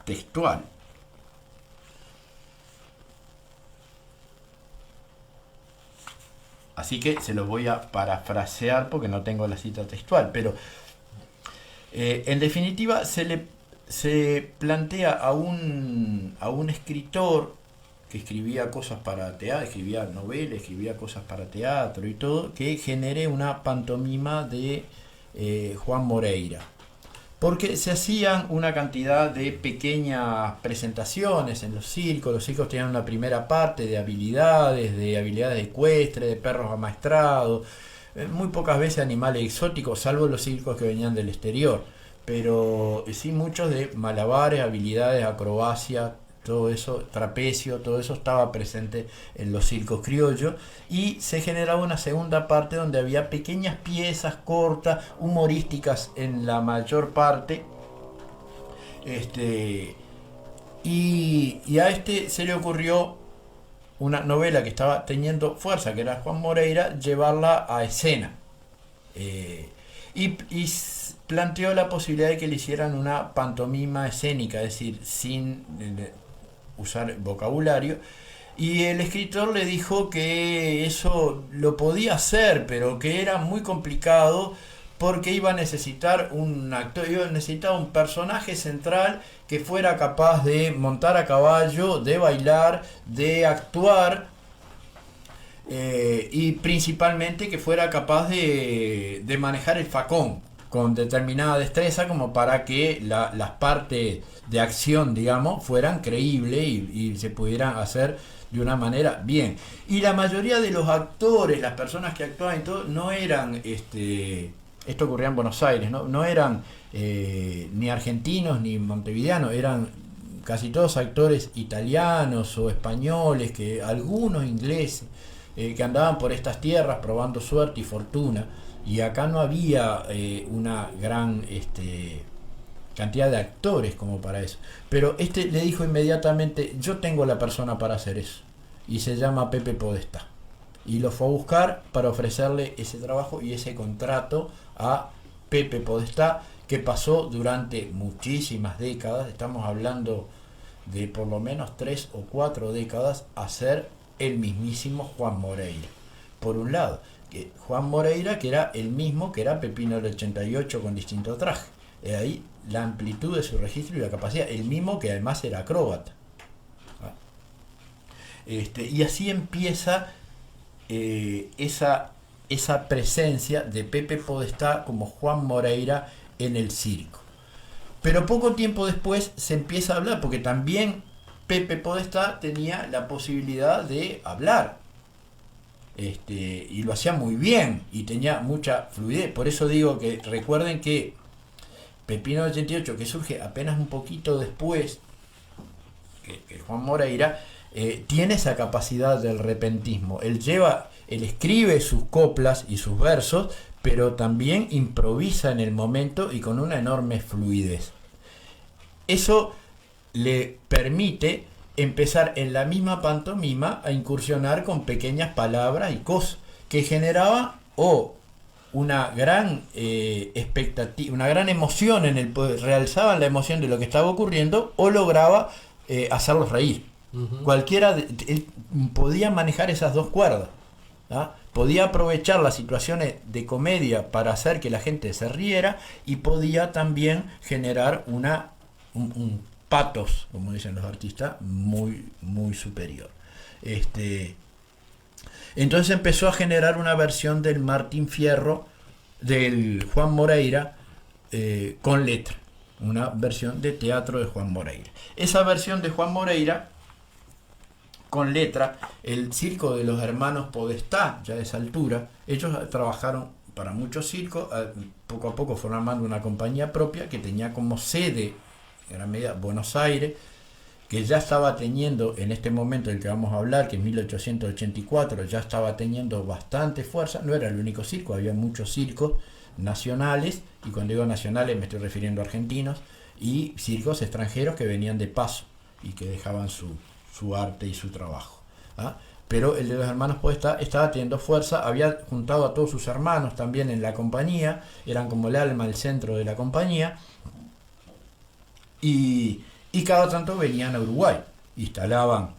textual. Así que se los voy a parafrasear porque no tengo la cita textual, pero en definitiva se plantea a un escritor que escribía cosas para teatro, escribía novelas, escribía cosas para teatro y todo, que genere una pantomima de Juan Moreira. Porque se hacían una cantidad de pequeñas presentaciones en los circos tenían una primera parte de habilidades ecuestres, de perros amaestrados, muy pocas veces animales exóticos, salvo los circos que venían del exterior, pero sí muchos de malabares, habilidades, acrobacia, todo eso, trapecio, todo eso estaba presente en los circos criollos, y se generaba una segunda parte donde había pequeñas piezas cortas, humorísticas en la mayor parte, y a se le ocurrió una novela que estaba teniendo fuerza, que era Juan Moreira, llevarla a escena, y planteó la posibilidad de que le hicieran una pantomima escénica, es decir, sin usar vocabulario, y el escritor le dijo que eso lo podía hacer, pero que era muy complicado porque iba a necesitar un actor, iba a necesitar un personaje central que fuera capaz de montar a caballo, de bailar, de actuar, y principalmente que fuera capaz de manejar el facón con determinada destreza, como para que las partes de acción, digamos, fueran creíbles y se pudieran hacer de una manera bien. Y la mayoría de los actores, las personas que actuaban y todo, no eran, esto ocurría en Buenos Aires, no eran ni argentinos ni montevideanos, eran casi todos actores italianos o españoles, que algunos ingleses, que andaban por estas tierras probando suerte y fortuna. Y acá no había una gran cantidad de actores como para eso. Pero le dijo inmediatamente: yo tengo la persona para hacer eso. Y se llama Pepe Podestá. Y lo fue a buscar para ofrecerle ese trabajo y ese contrato a Pepe Podestá, que pasó durante muchísimas décadas, estamos hablando de por lo menos 3 o 4 décadas, a ser el mismísimo Juan Moreira. Por un lado, Juan Moreira, que era el mismo que era Pepino del 88 con distinto traje. De ahí la amplitud de su registro y la capacidad. El mismo que además era acróbata. Y así empieza esa presencia de Pepe Podestá como Juan Moreira en el circo. Pero poco tiempo después se empieza a hablar, porque también Pepe Podestá tenía la posibilidad de hablar. Y lo hacía muy bien y tenía mucha fluidez. Por eso digo que recuerden que Pepino del 88, que surge apenas un poquito después que Juan Moreira, tiene esa capacidad del repentismo. Él escribe sus coplas y sus versos, pero también improvisa en el momento y con una enorme fluidez. Eso le permite empezar en la misma pantomima a incursionar con pequeñas palabras y cosas que generaba una gran expectativa, una gran emoción realzaban la emoción de lo que estaba ocurriendo, o lograba hacerlos reír. Cualquiera él podía manejar esas dos cuerdas, ¿ah? Podía aprovechar las situaciones de comedia para hacer que la gente se riera, y podía también generar un patos, como dicen los artistas, muy, muy superior. Entonces empezó a generar una versión del Martín Fierro, del Juan Moreira, con letra, una versión de teatro de Juan Moreira. Esa versión de Juan Moreira con letra, el circo de los hermanos Podestá, ya de esa altura, ellos trabajaron para muchos circos, poco a poco fueron armando una compañía propia que tenía como sede, en gran medida, Buenos Aires, que ya estaba teniendo, en este momento del que vamos a hablar, que en 1884 ya estaba teniendo bastante fuerza. No era el único circo, había muchos circos nacionales, y cuando digo nacionales me estoy refiriendo a argentinos, y circos extranjeros que venían de paso y que dejaban su arte y su trabajo. pero el de los hermanos Podestá estaba teniendo fuerza, había juntado a todos sus hermanos también en la compañía, eran como el alma, el centro de la compañía, y cada tanto venían a Uruguay, instalaban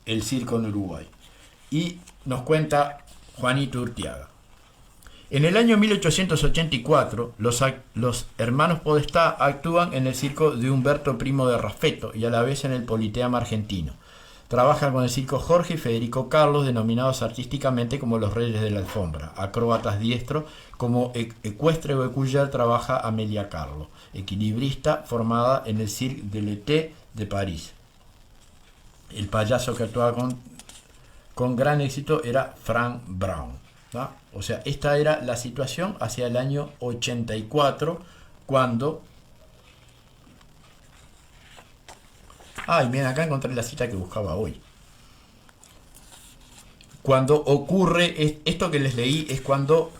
el circo en Uruguay. Y nos cuenta Juanito Urtiaga. En el año 1884, los hermanos Podestá actúan en el circo de Humberto Primo de Raffetto y a la vez en el Politeama argentino. Trabajan con el circo Jorge y Federico Carlos, denominados artísticamente como los Reyes de la Alfombra. Acróbatas diestro, como ecuestre o ecuyer trabaja Amelia Carlo, equilibrista formada en el Cirque de l'Été de París. El payaso que actuaba con gran éxito era Frank Brown, ¿no? O sea, esta era la situación hacia el año 84, cuando... Ay, miren, acá encontré la cita que buscaba hoy. Cuando ocurre, esto que les leí es cuando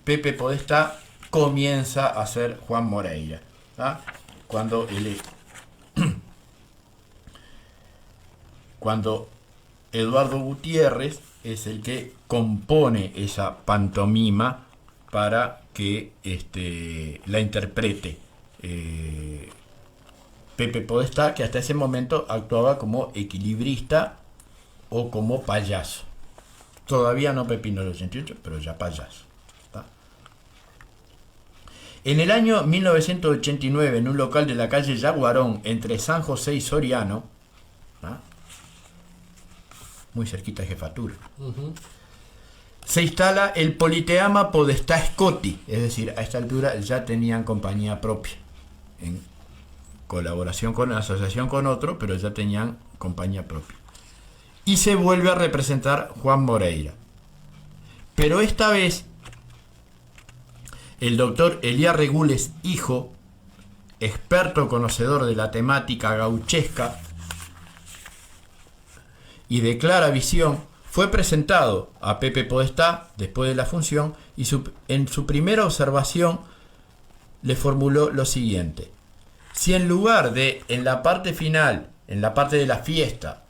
Pepe Podestá comienza a ser Juan Moreira, ¿no? Cuando Eduardo Gutiérrez es el que compone esa pantomima para que la interprete Pepe Podestá, que hasta ese momento actuaba como equilibrista o como payaso. Todavía no Pepino del 88, pero ya payaso. ¿Está? En el año 1989, en un local de la calle Yaguarón, entre San José y Soriano, ¿está?, muy cerquita de Jefatura, se instala el Politeama Podestá Scotti, es decir, a esta altura ya tenían compañía propia, en colaboración con la asociación con otro, pero ya tenían compañía propia. Y se vuelve a representar Juan Moreira. Pero esta vez, el doctor Elías Regules, hijo, experto conocedor de la temática gauchesca y de clara visión, fue presentado a Pepe Podestá después de la función y en su primera observación le formuló lo siguiente: si en lugar de, en la parte final, en la parte de la fiesta,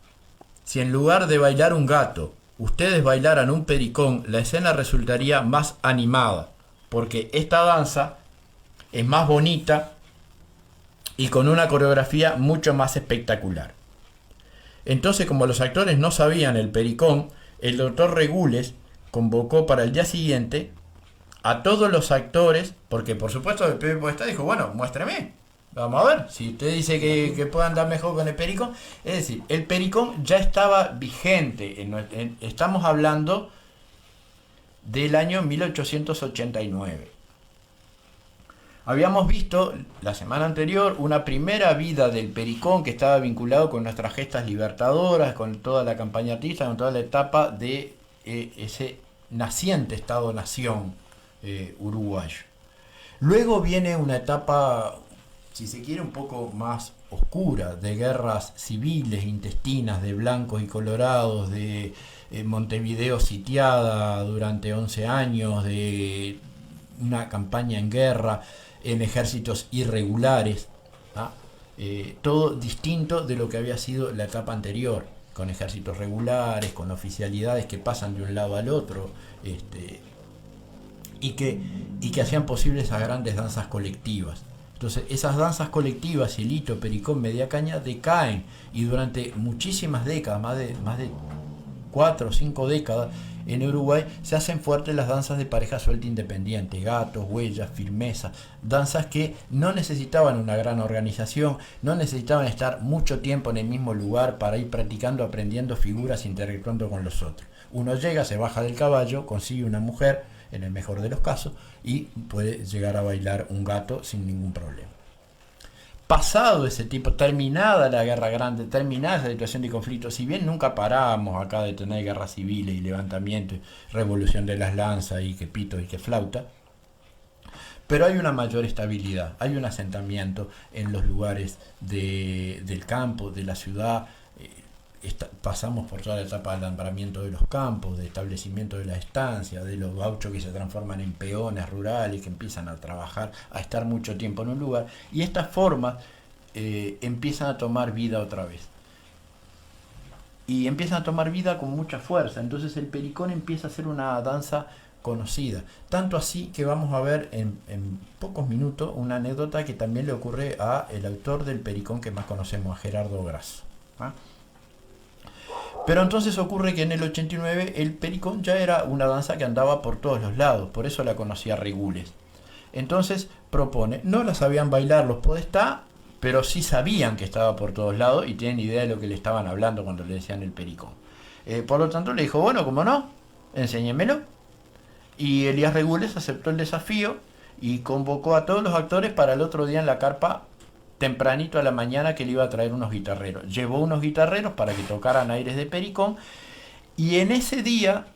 si en lugar de bailar un gato, ustedes bailaran un pericón, la escena resultaría más animada, porque esta danza es más bonita y con una coreografía mucho más espectacular. Entonces, como los actores no sabían el pericón, el doctor Regules convocó para el día siguiente a todos los actores, porque por supuesto el Pepe Podestá dijo, bueno, muéstreme, vamos a ver, si usted dice que puede andar mejor con el pericón. Es decir, el pericón ya estaba vigente, estamos hablando del año 1889. Habíamos visto la semana anterior una primera vida del pericón que estaba vinculado con nuestras gestas libertadoras, con toda la campaña artista, con toda la etapa de ese naciente Estado-Nación uruguayo. Luego viene una etapa, si se quiere, un poco más oscura, de guerras civiles, intestinas, de blancos y colorados, de Montevideo sitiada durante 11 años, de una campaña en guerra, en ejércitos irregulares, ¿ah? Todo distinto de lo que había sido la etapa anterior, con ejércitos regulares, con oficialidades que pasan de un lado al otro, y que hacían posibles esas grandes danzas colectivas. Entonces esas danzas colectivas, hilito, pericón, media caña, decaen, y durante muchísimas décadas, más de 4 o 5 décadas, en Uruguay se hacen fuertes las danzas de pareja suelta independiente, gatos, huellas, firmeza, danzas que no necesitaban una gran organización, no necesitaban estar mucho tiempo en el mismo lugar para ir practicando, aprendiendo figuras, interactuando con los otros. Uno llega, se baja del caballo, consigue una mujer, en el mejor de los casos, y puede llegar a bailar un gato sin ningún problema. Pasado ese tipo, terminada la guerra grande, terminada esa situación de conflicto, si bien nunca paramos acá de tener guerras civiles y levantamientos, revolución de las lanzas y que pito y que flauta, pero hay una mayor estabilidad, hay un asentamiento en los lugares del campo, de la ciudad. Pasamos por toda la etapa de alambramiento de los campos, de establecimiento de la estancia, de los gauchos que se transforman en peones rurales, que empiezan a trabajar, a estar mucho tiempo en un lugar, y estas formas empiezan a tomar vida otra vez. y empiezan a tomar vida con mucha fuerza. Entonces el pericón empieza a ser una danza conocida. Tanto así que vamos a ver en pocos minutos una anécdota que también le ocurre a el autor del pericón que más conocemos, a Gerardo Grasso. ¿Ah? Pero entonces ocurre que en el 89 el pericón ya era una danza que andaba por todos los lados, por eso la conocía Regules. Entonces propone, no la sabían bailar los Podestá, pero sí sabían que estaba por todos lados y tienen idea de lo que le estaban hablando cuando le decían el pericón. Por lo tanto le dijo, bueno, como no, enséñemelo. Y Elías Regules aceptó el desafío y convocó a todos los actores para el otro día en la carpa, tempranito a la mañana, que le iba a traer unos guitarreros. Llevó unos guitarreros para que tocaran aires de pericón y en ese día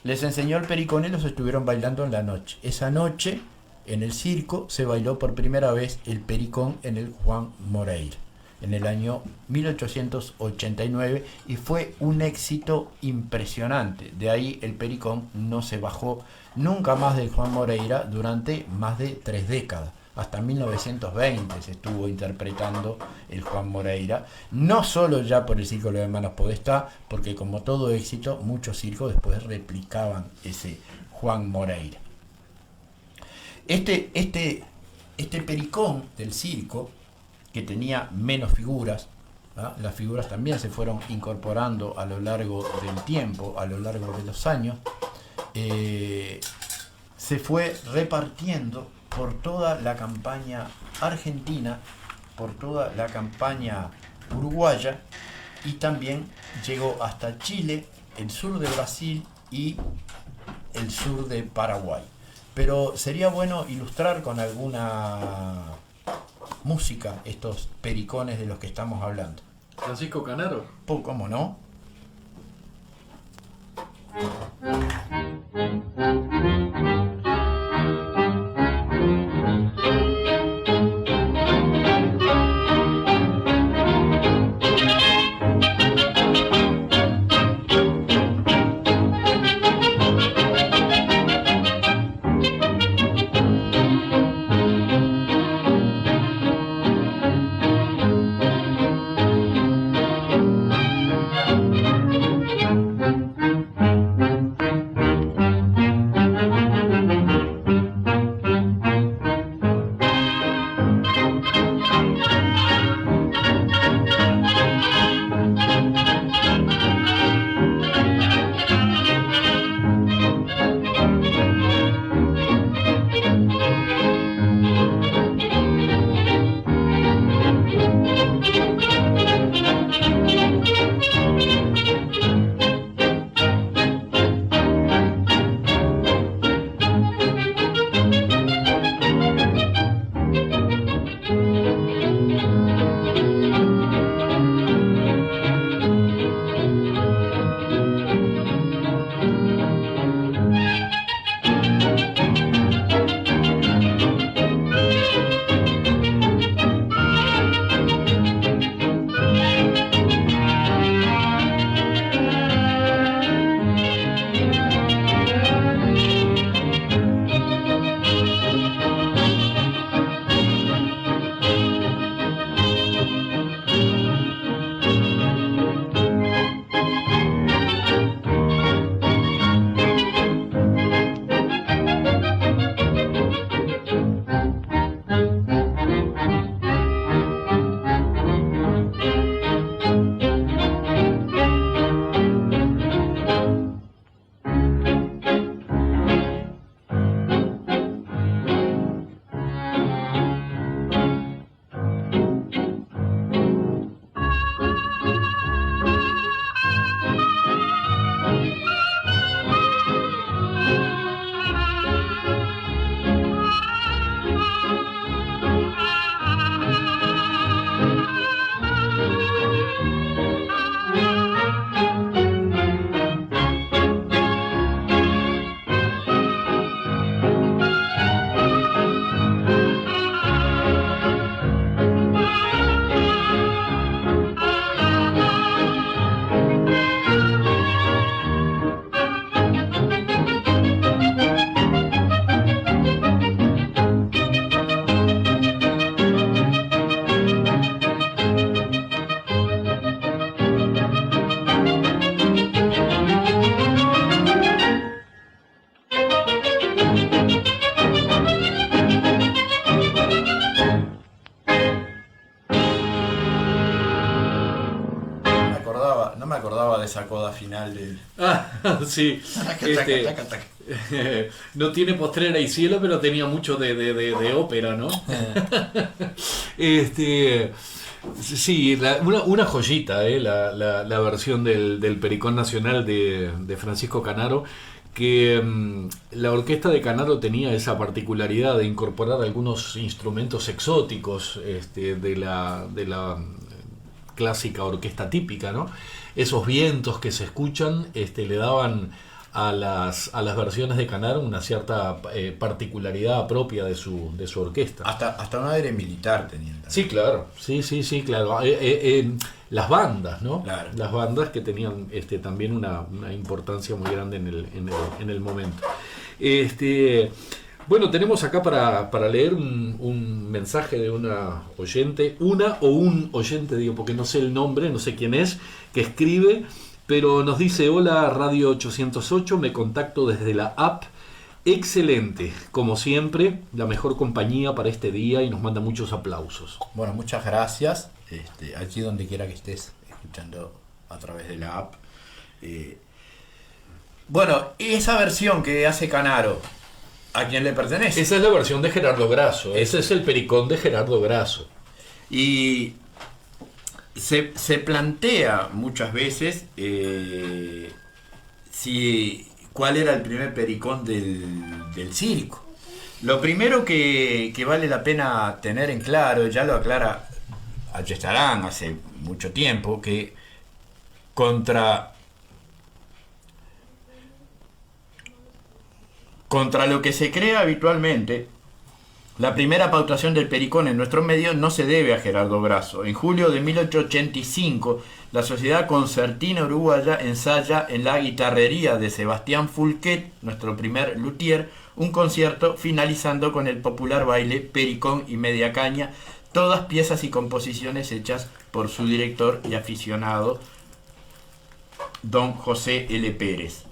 les enseñó el pericón y los estuvieron bailando en la noche. Esa noche en el circo se bailó por primera vez el pericón en el Juan Moreira en el año 1889 y fue un éxito impresionante. De ahí el pericón no se bajó nunca más del Juan Moreira durante más de 3 décadas. Hasta 1920 se estuvo interpretando el Juan Moreira, no solo ya por el Circo de los Hermanos Podestá, porque como todo éxito, muchos circos después replicaban ese Juan Moreira. Este pericón del circo, que tenía menos figuras, ¿ah? Las figuras también se fueron incorporando a lo largo del tiempo, a lo largo de los años, se fue repartiendo por toda la campaña argentina, por toda la campaña uruguaya y también llegó hasta Chile, el sur de Brasil y el sur de Paraguay. Pero sería bueno ilustrar con alguna música estos pericones de los que estamos hablando. Francisco Canaro. ¿Cómo no? me acordaba de esa coda final del... Sí. No tiene postrera y cielo, pero tenía mucho de ópera, ¿no? Sí, una joyita, la versión del Pericón Nacional de Francisco Canaro, que la orquesta de Canaro tenía esa particularidad de incorporar algunos instrumentos exóticos de la clásica orquesta típica, ¿no? Esos vientos que se escuchan le daban a las versiones de Canaro una cierta particularidad propia de su orquesta. Hasta un aire militar tenían. Sí, claro, sí, claro. Las bandas, ¿no? Claro. Las bandas que tenían también una importancia muy grande en el momento. Bueno, tenemos acá para leer un mensaje de una oyente, un oyente, digo, porque no sé el nombre, no sé quién es, que escribe, pero nos dice: hola Radio 808, me contacto desde la app. Excelente, como siempre, la mejor compañía para este día, y nos manda muchos aplausos. Bueno, muchas gracias. Allí donde quiera que estés escuchando a través de la app. Bueno, esa versión que hace Canaro, ¿a quién le pertenece? Esa es la versión de Gerardo Grasso. Ese es el Pericón de Gerardo Grasso. Y se plantea muchas veces cuál era el primer pericón del circo. Lo primero que vale la pena tener en claro, ya lo aclara Ayestarán hace mucho tiempo, que contra lo que se crea habitualmente, la primera pautación del pericón en nuestro medio no se debe a Gerardo Grasso. En julio de 1885, la Sociedad Concertina Uruguaya ensaya en la guitarrería de Sebastián Fulquet, nuestro primer luthier, un concierto finalizando con el popular baile Pericón y Media Caña, todas piezas y composiciones hechas por su director y aficionado, don José L. Pérez.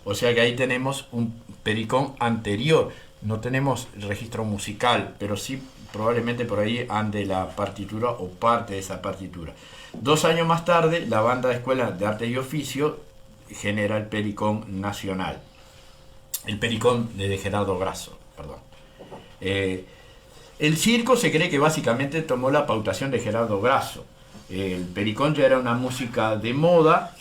O sea que ahí tenemos un pericón anterior. No tenemos registro musical, pero sí probablemente por ahí ande la partitura o parte de esa partitura. 2 años más tarde, la banda de Escuela de Arte y Oficio genera el Pericón Nacional. El Pericón de Gerardo Grasso, perdón. El circo se cree que básicamente tomó la pautación de Gerardo Grasso. El pericón ya era una música de moda,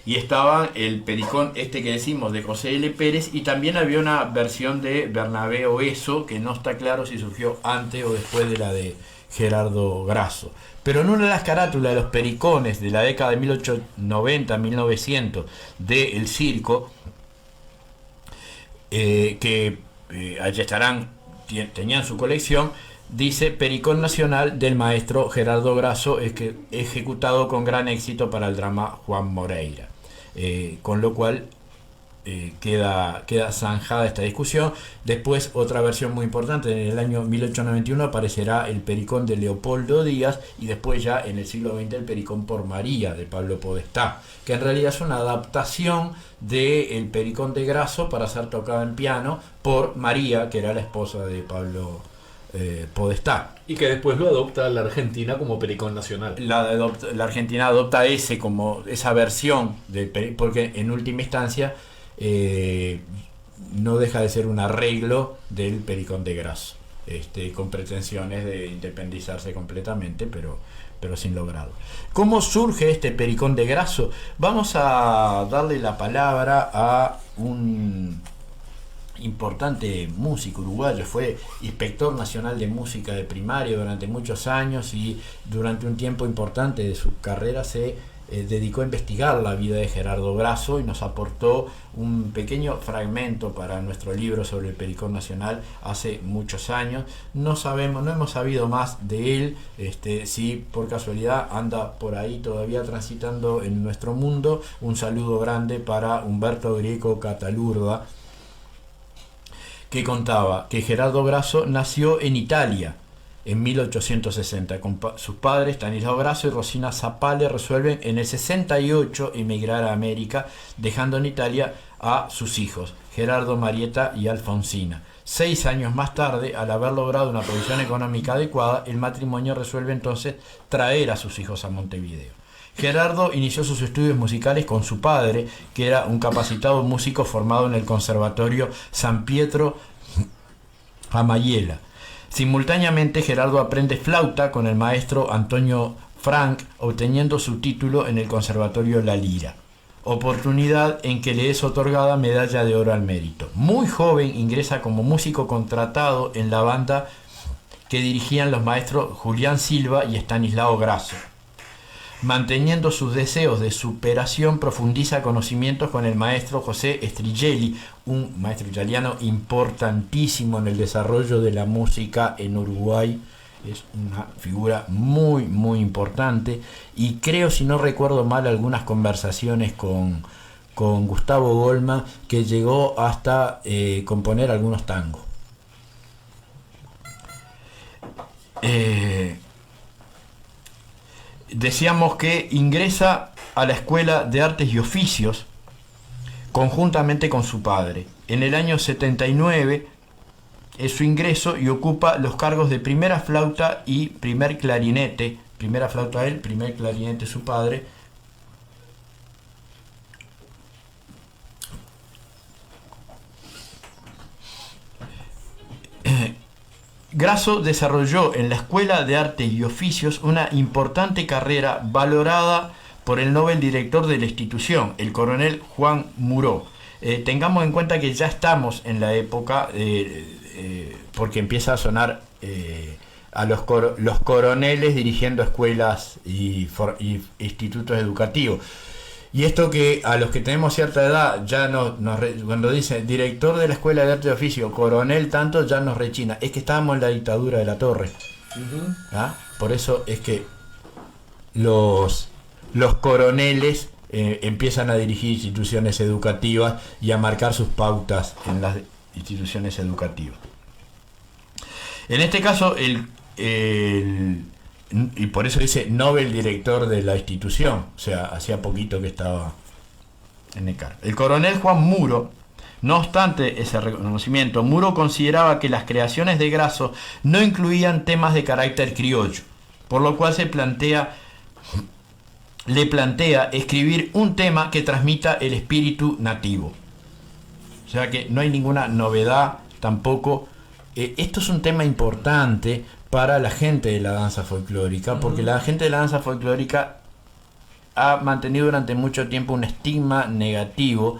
y estaba el pericón que decimos de José L. Pérez, y también había una versión de Bernabé Oeso, que no está claro si surgió antes o después de la de Gerardo Grasso. Pero en una de las carátulas de los pericones de la década de 1890-1900 del circo, que Ayestarán tenía en su colección, dice: Pericón Nacional del maestro Gerardo Grasso, ejecutado con gran éxito para el drama Juan Moreira. Con lo cual queda zanjada esta discusión. Después, otra versión muy importante: en el año 1891 aparecerá el Pericón de Leopoldo Díaz, y después ya en el siglo XX el Pericón por María de Pablo Podestá, que en realidad es una adaptación del Pericón de Grasso para ser tocado en piano por María, que era la esposa de Pablo Podestá. Y que después lo adopta la Argentina como Pericón Nacional. La Argentina adopta esa versión, porque en última instancia no deja de ser un arreglo del Pericón de Grasso, con pretensiones de independizarse completamente, pero sin lograrlo. ¿Cómo surge este Pericón de Grasso? Vamos a darle la palabra a un importante músico uruguayo. Fue inspector nacional de música de primaria durante muchos años, y durante un tiempo importante de su carrera se dedicó a investigar la vida de Gerardo Grasso, y nos aportó un pequeño fragmento para nuestro libro sobre el Pericón Nacional hace muchos años. No hemos sabido más de él. Si por casualidad anda por ahí todavía transitando en nuestro mundo, un saludo grande para Humberto Greco Catalurda, que contaba que Gerardo Grasso nació en Italia en 1860. Con sus padres, Stanislao Grasso y Rosina Zappale, resuelven en el 68 emigrar a América, dejando en Italia a sus hijos, Gerardo, Marieta y Alfonsina. 6 años más tarde, al haber logrado una posición económica adecuada, el matrimonio resuelve entonces traer a sus hijos a Montevideo. Gerardo inició sus estudios musicales con su padre, que era un capacitado músico formado en el Conservatorio San Pietro a Mayela. Simultáneamente, Gerardo aprende flauta con el maestro Antonio Frank, obteniendo su título en el Conservatorio La Lira, oportunidad en que le es otorgada medalla de oro al mérito. Muy joven ingresa como músico contratado en la banda que dirigían los maestros Julián Silva y Estanislao Grasso. Manteniendo sus deseos de superación, profundiza conocimientos con el maestro José Strigelli, un maestro italiano importantísimo en el desarrollo de la música en Uruguay. Es una figura muy, muy importante. Y creo, si no recuerdo mal, algunas conversaciones con Gustavo Golma, que llegó hasta componer algunos tangos. Decíamos que ingresa a la Escuela de Artes y Oficios conjuntamente con su padre. En el año 79 es su ingreso y ocupa los cargos de primera flauta y primer clarinete. Primera flauta él, primer clarinete su padre. Grasso desarrolló en la Escuela de Arte y Oficios una importante carrera valorada por el Nobel director de la institución, el coronel Juan Muró. Tengamos en cuenta que ya estamos en la época, porque empieza a sonar a los coroneles dirigiendo escuelas y institutos educativos. Y esto que a los que tenemos cierta edad, ya cuando dice director de la Escuela de Arte y Oficio, coronel tanto, ya nos rechina. Es que estábamos en la dictadura de la Torre. ¿Ah? Por eso es que los coroneles empiezan a dirigir instituciones educativas y a marcar sus pautas en las instituciones educativas. En este caso, y por eso dice Nobel director de la institución, o sea, hacía poquito que estaba en el cargo. El coronel Juan Muro, no obstante ese reconocimiento, Muro consideraba que las creaciones de Grasso no incluían temas de carácter criollo, por lo cual le plantea escribir un tema que transmita el espíritu nativo. O sea que no hay ninguna novedad tampoco. Esto es un tema importante para la gente de la danza folclórica, porque la gente de la danza folclórica ha mantenido durante mucho tiempo un estigma negativo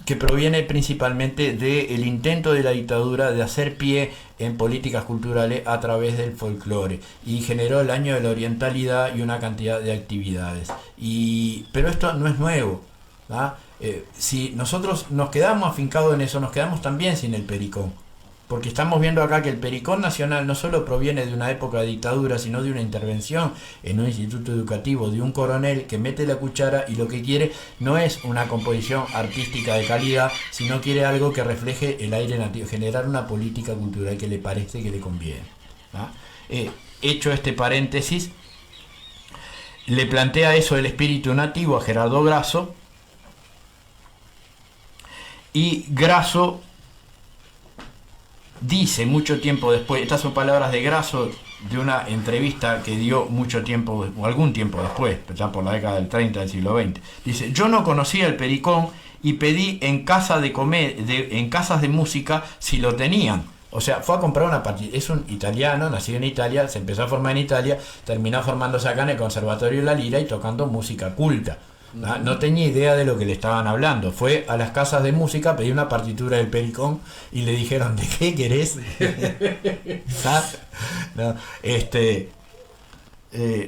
que proviene principalmente del intento de la dictadura de hacer pie en políticas culturales a través del folclore, y generó el año de la orientalidad y una cantidad de actividades. Pero esto no es nuevo, ¿verdad? Si nosotros nos quedamos afincados en eso, nos quedamos también sin el pericón. Porque estamos viendo acá que el pericón nacional no solo proviene de una época de dictadura, sino de una intervención en un instituto educativo de un coronel que mete la cuchara y lo que quiere no es una composición artística de calidad, sino quiere algo que refleje el aire nativo, generar una política cultural que le parece que le conviene. Hecho este paréntesis, le plantea eso el espíritu nativo a Gerardo Grasso, y Grasso dice mucho tiempo después, estas son palabras de Grasso de una entrevista que dio mucho tiempo, o algún tiempo después, ya por la década del 30 del siglo XX. Dice: yo no conocía el pericón y pedí en casas de música si lo tenían. O sea, fue a comprar una partida. Es un italiano, nacido en Italia, se empezó a formar en Italia, terminó formándose acá en el Conservatorio La Lira y tocando música culta. No tenía idea de lo que le estaban hablando. Fue a las casas de música, pedí una partitura del pericón y le dijeron: ¿de qué querés? No,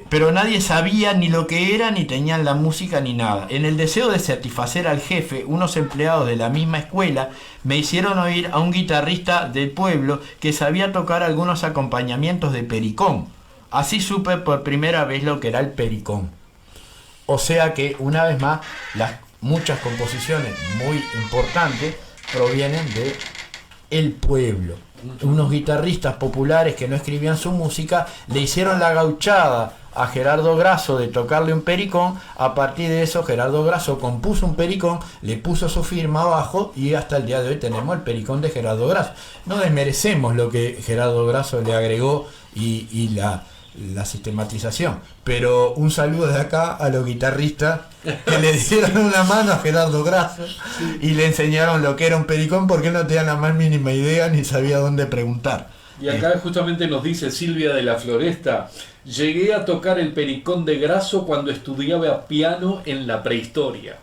pero nadie sabía ni lo que era, ni tenían la música, ni nada. En el deseo de satisfacer al jefe, unos empleados de la misma escuela me hicieron oír a un guitarrista del pueblo que sabía tocar algunos acompañamientos de pericón. Así supe por primera vez lo que era el pericón. O sea que, una vez más, muchas composiciones muy importantes provienen de el pueblo. Unos guitarristas populares que no escribían su música le hicieron la gauchada a Gerardo Grasso de tocarle un pericón. A partir de eso, Gerardo Grasso compuso un pericón, le puso su firma abajo y hasta el día de hoy tenemos el pericón de Gerardo Grasso. No desmerecemos lo que Gerardo Grasso le agregó y la sistematización. Pero un saludo de acá a los guitarristas que le dieron una mano a Gerardo Grasso y le enseñaron lo que era un pericón, porque no tenían la más mínima idea ni sabía dónde preguntar. Y acá justamente nos dice Silvia de la Floresta: llegué a tocar el pericón de Grasso cuando estudiaba piano en la prehistoria.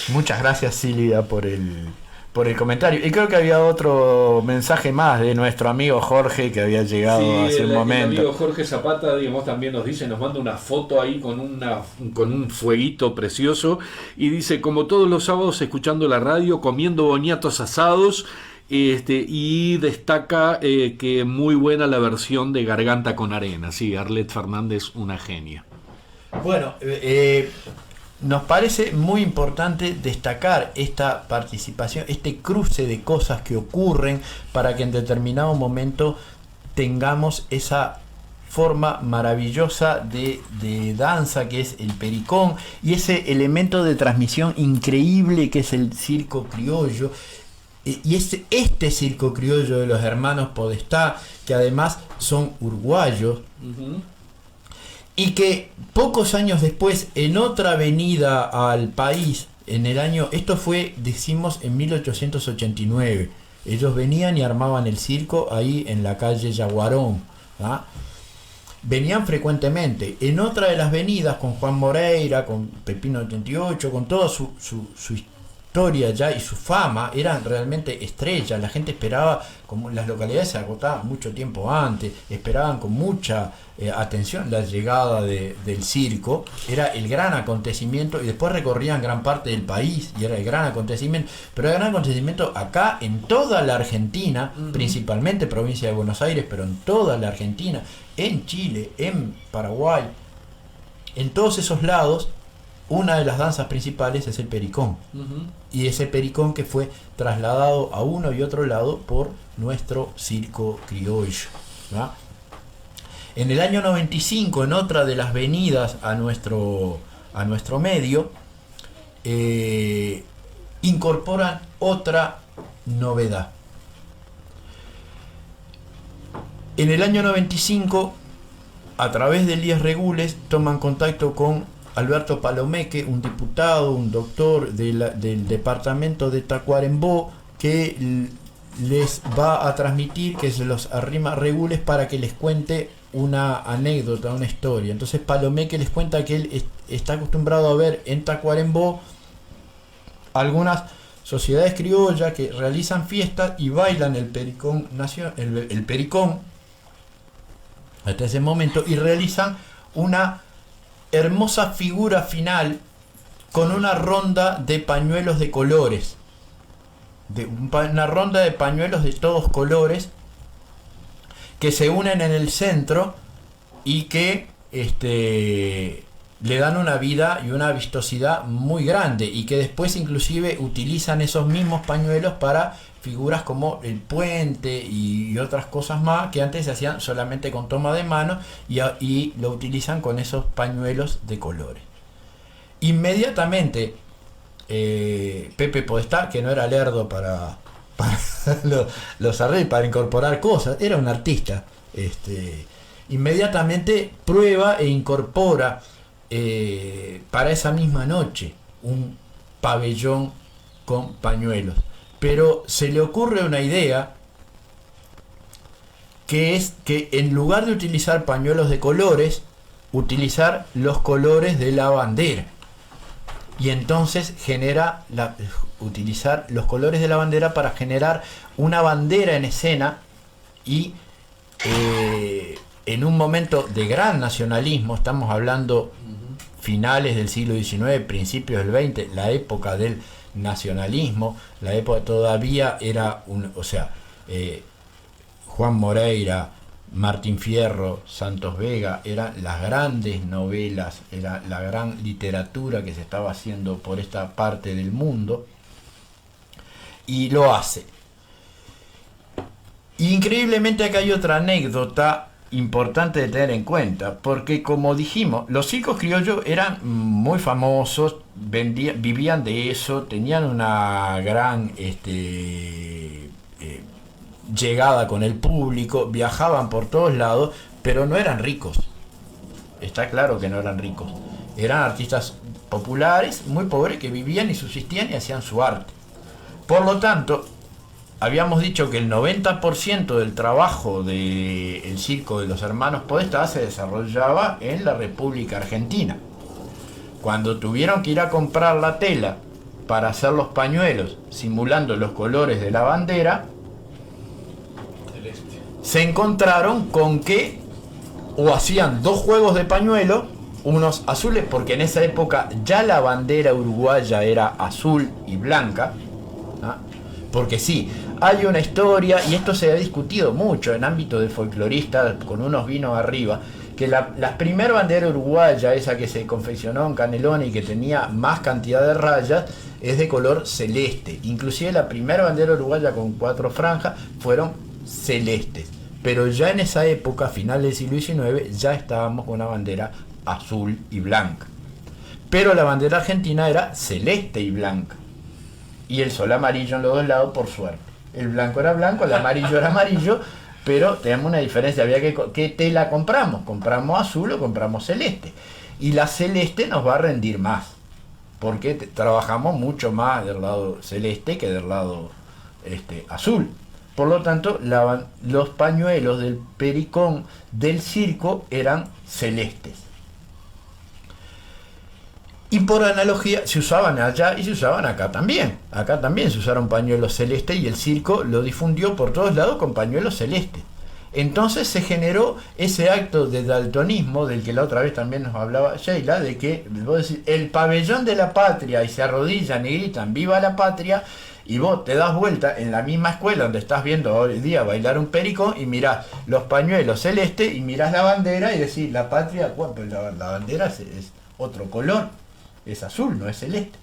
Muchas gracias, Silvia, por el comentario. Y creo que había otro mensaje más de nuestro amigo Jorge que había llegado hace un momento. El amigo Jorge Zapata, digamos, también nos dice, nos manda una foto ahí con un fueguito precioso y dice: como todos los sábados escuchando la radio, comiendo boniatos asados, y destaca que muy buena la versión de Garganta con Arena. Sí, Arlet Fernández, una genia. Bueno, nos parece muy importante destacar esta participación, este cruce de cosas que ocurren para que en determinado momento tengamos esa forma maravillosa de danza que es el pericón, y ese elemento de transmisión increíble que es el circo criollo. Y este circo criollo de los hermanos Podestá, que además son uruguayos, y que pocos años después, en otra venida al país, esto fue, decimos, en 1889, ellos venían y armaban el circo ahí en la calle Yaguarón, ¿ah? Venían frecuentemente. En otra de las venidas, con Juan Moreira, con Pepino 88, con toda su historia ya y su fama, eran realmente estrellas. La gente esperaba, como las localidades se agotaban mucho tiempo antes, esperaban con mucha atención la llegada del circo. Era el gran acontecimiento, y después recorrían gran parte del país y era el gran acontecimiento, pero el gran acontecimiento acá en toda la Argentina, principalmente provincia de Buenos Aires, pero en toda la Argentina, en Chile, en Paraguay, en todos esos lados. Una de las danzas principales es el pericón. Y ese pericón que fue trasladado a uno y otro lado por nuestro circo criollo, ¿verdad? En el año 95, en otra de las venidas a nuestro medio, incorporan otra novedad. En el año 95, a través del Elías Regules, toman contacto con Alberto Palomeque, un diputado, un doctor del departamento de Tacuarembó, que les va a transmitir, que se los arrima Regules para que les cuente una anécdota, una historia. Entonces Palomeque les cuenta que él está acostumbrado a ver en Tacuarembó algunas sociedades criollas que realizan fiestas y bailan el pericón, el pericón hasta ese momento, y realizan una hermosa figura final con una ronda de pañuelos de colores, una ronda de pañuelos de todos colores que se unen en el centro y que le dan una vida y una vistosidad muy grande, y que después inclusive utilizan esos mismos pañuelos para figuras como el puente y otras cosas más que antes se hacían solamente con toma de mano, y lo utilizan con esos pañuelos de colores. Inmediatamente Pepe Podestá, que no era lerdo para los arreglos, para incorporar cosas, era un artista, inmediatamente prueba e incorpora para esa misma noche un pabellón con pañuelos. Pero se le ocurre una idea, que es que en lugar de utilizar pañuelos de colores, utilizar los colores de la bandera. Y entonces utilizar los colores de la bandera para generar una bandera en escena, y en un momento de gran nacionalismo, estamos hablando finales del siglo XIX, principios del XX, la época del nacionalismo, la época todavía era Juan Moreira, Martín Fierro, Santos Vega, eran las grandes novelas, era la gran literatura que se estaba haciendo por esta parte del mundo, y lo hace. Increíblemente acá hay otra anécdota importante de tener en cuenta, porque como dijimos, los circos criollos eran muy famosos, vivían de eso, tenían una gran llegada con el público, viajaban por todos lados, pero no eran ricos. Está claro que no eran ricos. Eran artistas populares, muy pobres, que vivían y subsistían y hacían su arte. Por lo tanto, habíamos dicho que el 90% del trabajo del circo de los hermanos Podestá se desarrollaba en la República Argentina. Cuando tuvieron que ir a comprar la tela para hacer los pañuelos simulando los colores de la bandera, se encontraron con que o hacían dos juegos de pañuelo, unos azules, porque en esa época ya la bandera uruguaya era azul y blanca, ¿no? Porque sí, hay una historia, y esto se ha discutido mucho en ámbito de folcloristas, con unos vinos arriba, que la primera bandera uruguaya, esa que se confeccionó en Canelones y que tenía más cantidad de rayas, es de color celeste. Inclusive la primera bandera uruguaya con 4 franjas fueron celestes. Pero ya en esa época, final del siglo XIX, ya estábamos con una bandera azul y blanca. Pero la bandera argentina era celeste y blanca. Y el sol amarillo en los dos lados, por suerte. El blanco era blanco, el amarillo era amarillo, pero tenemos una diferencia. Había ¿qué tela compramos? ¿Compramos azul o compramos celeste? Y la celeste nos va a rendir más, porque trabajamos mucho más del lado celeste que del lado azul. Por lo tanto, los pañuelos del pericón del circo eran celestes. Y por analogía, se usaban allá y se usaban acá también. Acá también se usaron pañuelos celestes y el circo lo difundió por todos lados con pañuelos celestes. Entonces se generó ese acto de daltonismo del que la otra vez también nos hablaba Sheila, de que vos decís, el pabellón de la patria, y se arrodillan y gritan ¡viva la patria! Y vos te das vuelta en la misma escuela donde estás viendo hoy día bailar un pericón y mirás los pañuelos celestes y mirás la bandera y decís, la patria, bueno, pues la bandera es otro color, es azul, no es celeste.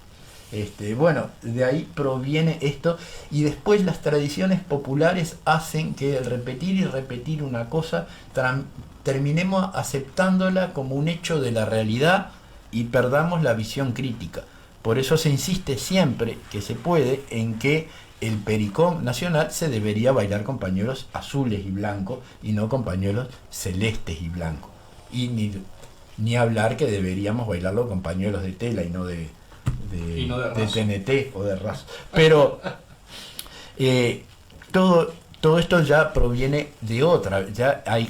Bueno, de ahí proviene esto, y después las tradiciones populares hacen que el repetir y repetir una cosa terminemos aceptándola como un hecho de la realidad y perdamos la visión crítica. Por eso se insiste siempre que se puede en que el pericón nacional se debería bailar con pañuelos azules y blancos y no con pañuelos celestes y blancos. Y ni hablar que deberíamos bailarlo con pañuelos de tela y no de TNT o de raso. Pero todo esto ya proviene de otra.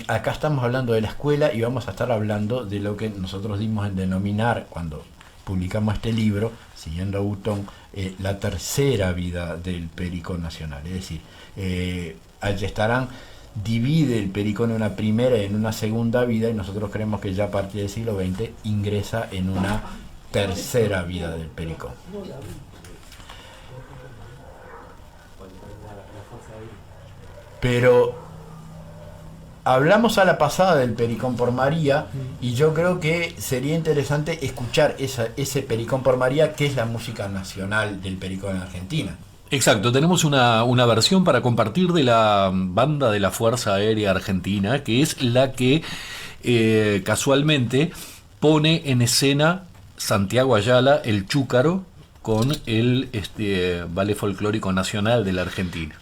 Acá estamos hablando de la escuela y vamos a estar hablando de lo que nosotros dimos en denominar, cuando publicamos este libro, siguiendo a Butón, la tercera vida del pericón nacional. Es decir, Ayestarán divide el pericón en una primera y en una segunda vida, y nosotros creemos que ya a partir del siglo XX ingresa en una tercera vida del pericón. Pero hablamos a la pasada del pericón por María, y yo creo que sería interesante escuchar ese pericón por María, que es la música nacional del pericón en Argentina. Exacto, tenemos una versión para compartir de la banda de la Fuerza Aérea Argentina, que es la que casualmente pone en escena Santiago Ayala, el Chúcaro, con el Ballet Folclórico Nacional de la Argentina.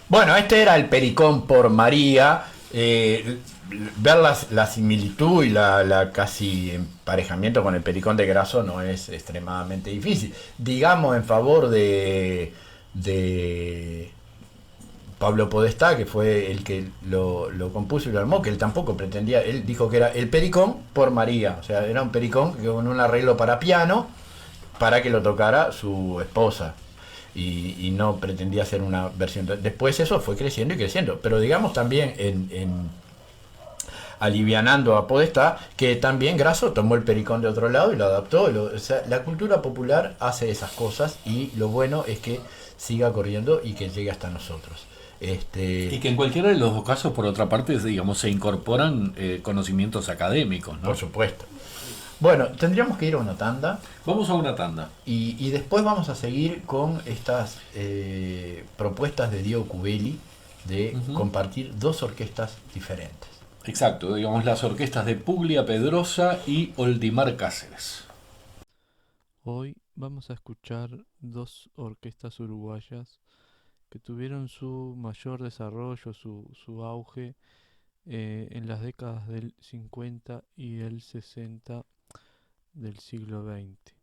Bueno, este era el Pericón por María. Ver la similitud y la casi emparejamiento con el Pericón de Grasso no es extremadamente difícil. Digamos en favor de Pablo Podestá, que fue el que lo compuso y lo armó, que él tampoco pretendía, él dijo que era el Pericón por María, o sea, era un Pericón con un arreglo para piano para que lo tocara su esposa. Y no pretendía hacer una versión. Después eso fue creciendo y creciendo, pero digamos también alivianando a Podestá, que también Grasso tomó el Pericón de otro lado y lo adaptó. O sea, la cultura popular hace esas cosas y lo bueno es que siga corriendo y que llegue hasta nosotros. Y que en cualquiera de los dos casos, por otra parte, digamos, se incorporan conocimientos académicos, ¿no? Por supuesto. Bueno, tendríamos que ir a una tanda. Vamos a una tanda. Y después vamos a seguir con estas propuestas de Diego Cubelli de compartir dos orquestas diferentes. Exacto, digamos las orquestas de Puglia Pedrosa y Oldimar Cáceres. Hoy vamos a escuchar dos orquestas uruguayas que tuvieron su mayor desarrollo, su auge en las décadas del 50 y el 60 del siglo XX.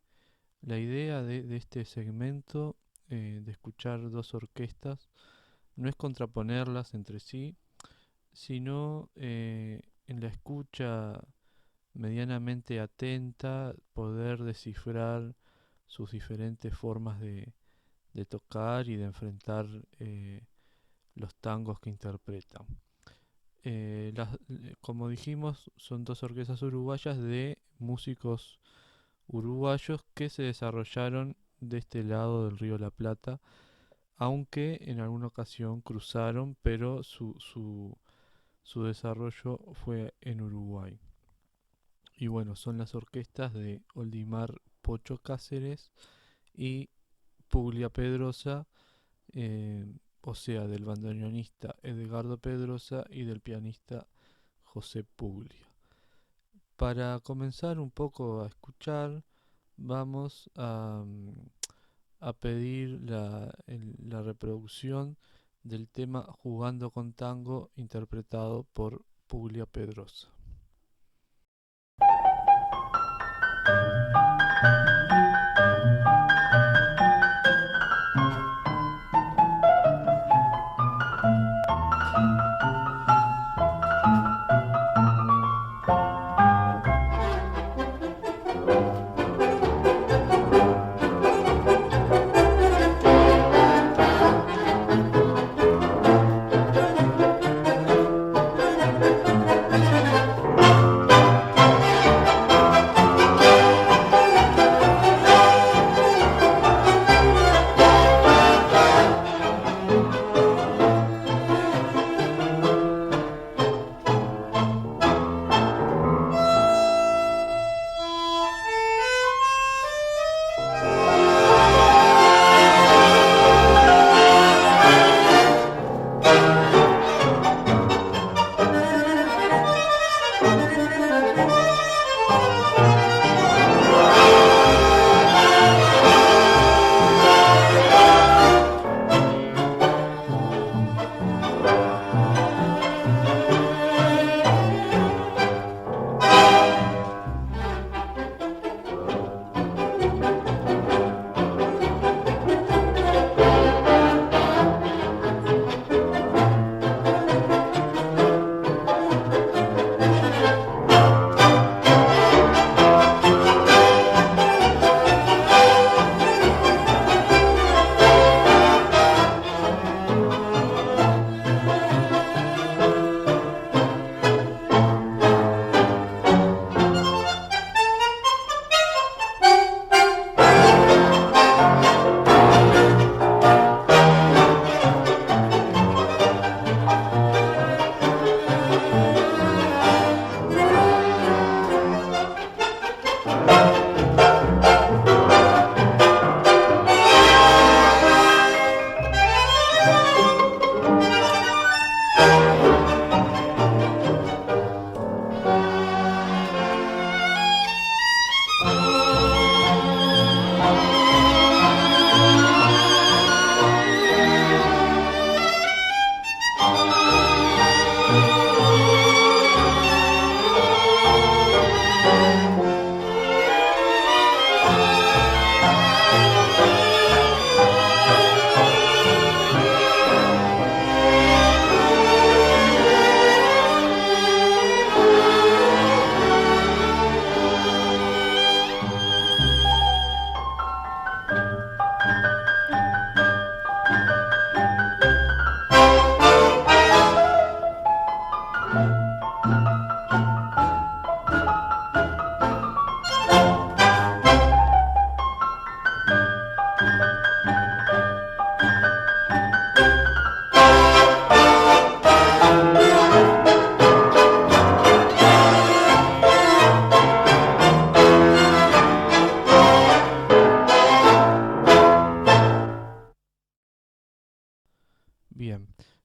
La idea de este segmento, de escuchar dos orquestas, no es contraponerlas entre sí, sino en la escucha medianamente atenta poder descifrar sus diferentes formas de tocar y de enfrentar los tangos que interpretan. Como dijimos, son dos orquestas uruguayas de músicos uruguayos que se desarrollaron de este lado del río La Plata, aunque en alguna ocasión cruzaron, pero su desarrollo fue en Uruguay. Y bueno, son las orquestas de Oldimar Pocho Cáceres y Puglia Pedrosa, o sea, del bandoneonista Edgardo Pedrosa y del pianista José Puglia. Para comenzar un poco a escuchar, vamos a pedir la reproducción del tema Jugando con Tango, interpretado por Puglia Pedrosa.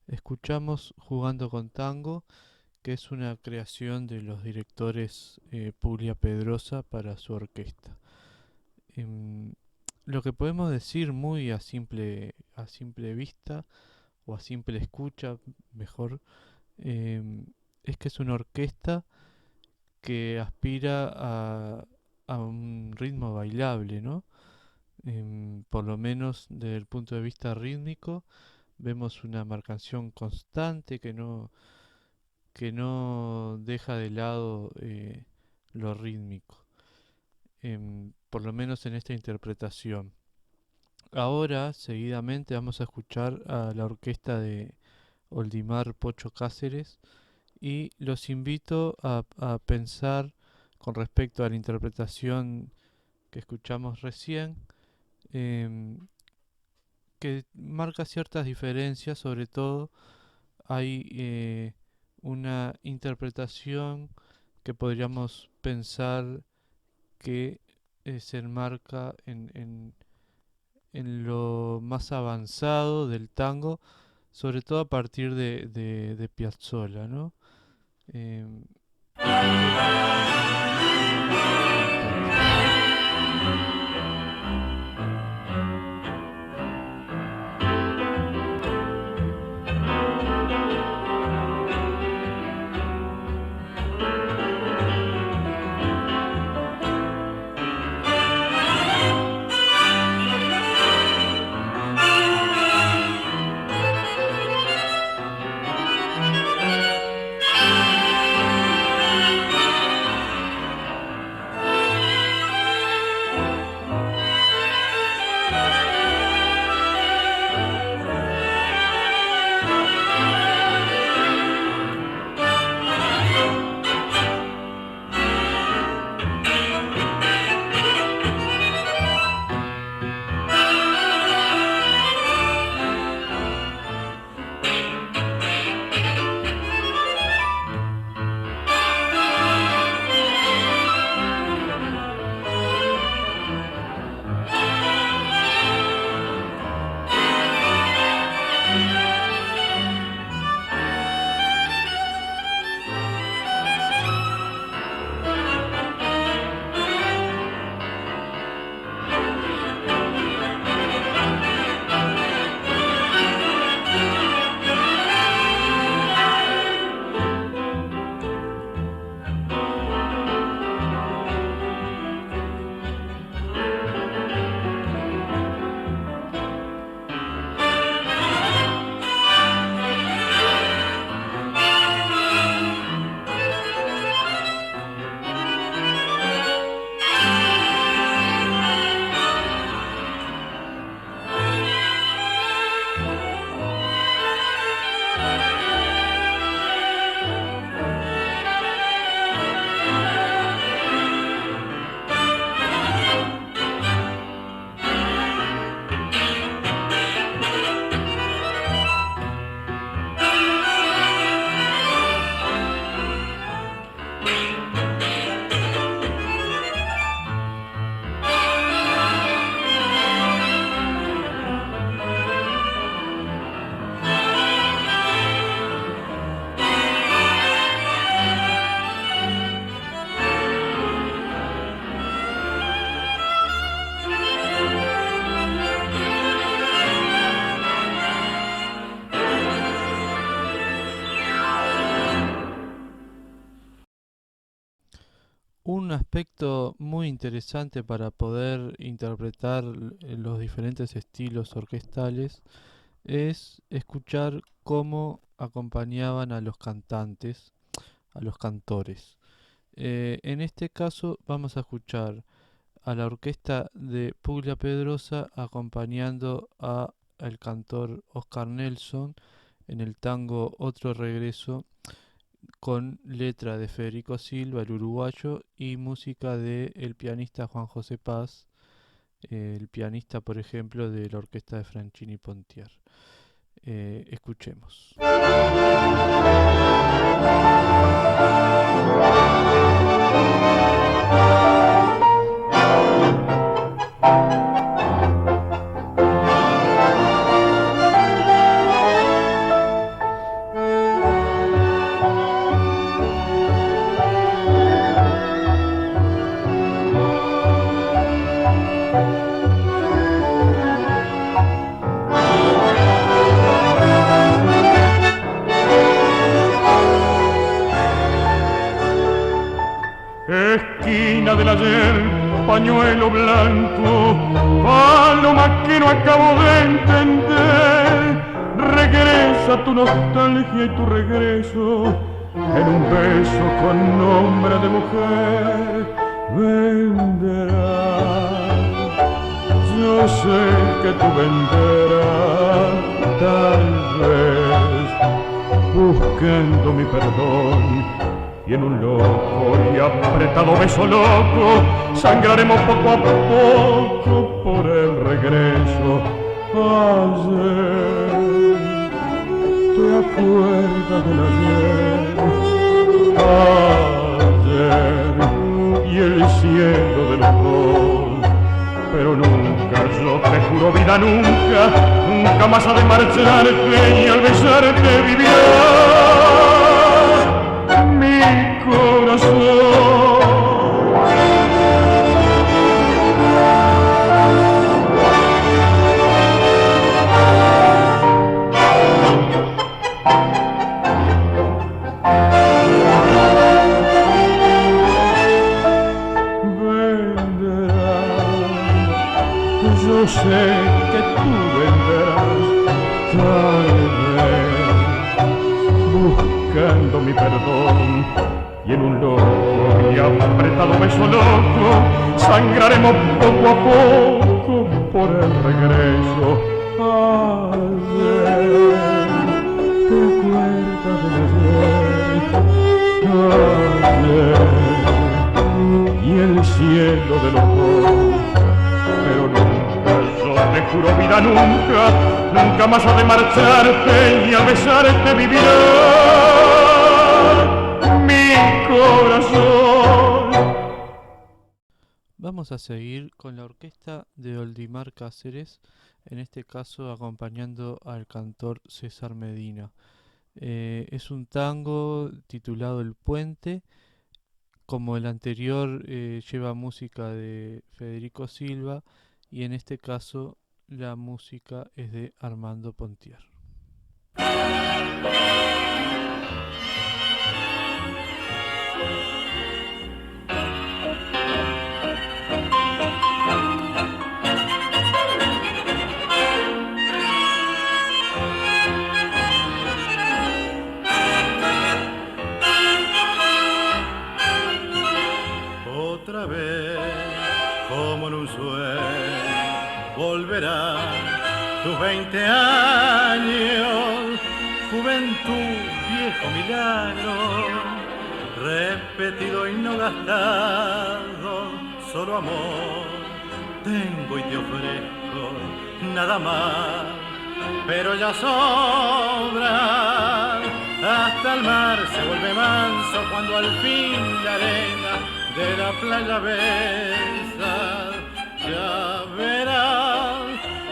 Escuchamos Jugando con Tango, que es una creación de los directores Puglia Pedrosa para su orquesta. Lo que podemos decir muy a simple vista, o a simple escucha, mejor, es que es una orquesta que aspira a un ritmo bailable, ¿no? Por lo menos desde el punto de vista rítmico, vemos una marcación constante que no deja de lado lo rítmico, por lo menos en esta interpretación. Ahora, seguidamente, vamos a escuchar a la orquesta de Oldimar Pocho Cáceres y los invito a pensar con respecto a la interpretación que escuchamos recién, que marca ciertas diferencias. Sobre todo hay una interpretación que podríamos pensar que se enmarca en lo más avanzado del tango, sobre todo a partir de Piazzolla, ¿no? Em, Un aspecto muy interesante para poder interpretar los diferentes estilos orquestales es escuchar cómo acompañaban a los cantantes, a los cantores. En este caso vamos a escuchar a la orquesta de Puglia Pedrosa acompañando al cantor Oscar Nelson en el tango Otro Regreso, con letra de Federico Silva, el uruguayo, y música de el pianista Juan José Paz, el pianista, por ejemplo, de la orquesta de Franchini Pontier. Escuchemos. pañuelo blanco, paloma que no acabo de entender. Regresa tu nostalgia y tu regreso en un beso con nombre de mujer. Venderás, yo sé que tú venderás, tal vez buscando mi perdón, y en un loco y apretado beso loco sangraremos poco a poco por el regreso. Ayer, ¿te acuerdas del ayer? Ayer y el cielo de los dos, pero nunca, yo te juro vida, nunca, nunca más ha de marcharte, y al besarte vivirá mi corazón. Yo sé que tú venderás, tal vez buscando mi perdón, y en un loco y apretado beso loco sangraremos poco a poco por el regreso. Ayer, ¿te acuerdas del ayer? Y el cielo de los dos, pero nunca, yo te juro vida, nunca, nunca más ha de marcharte, y al besarte vivirá mi corazón. Vamos a seguir con la orquesta de Oldimar Cáceres, en este caso acompañando al cantor César Medina. Es un tango titulado El Puente. Como el anterior, lleva música de Federico Silva, y en este caso la música es de Armando Pontier. Otra vez, como en un sueño, volverá tus 20 años, juventud, viejo milagro, repetido y no gastado, solo amor tengo y te ofrezco, nada más, pero ya sobra, hasta el mar se vuelve manso cuando al fin la arena de la playa besa. Ya verás,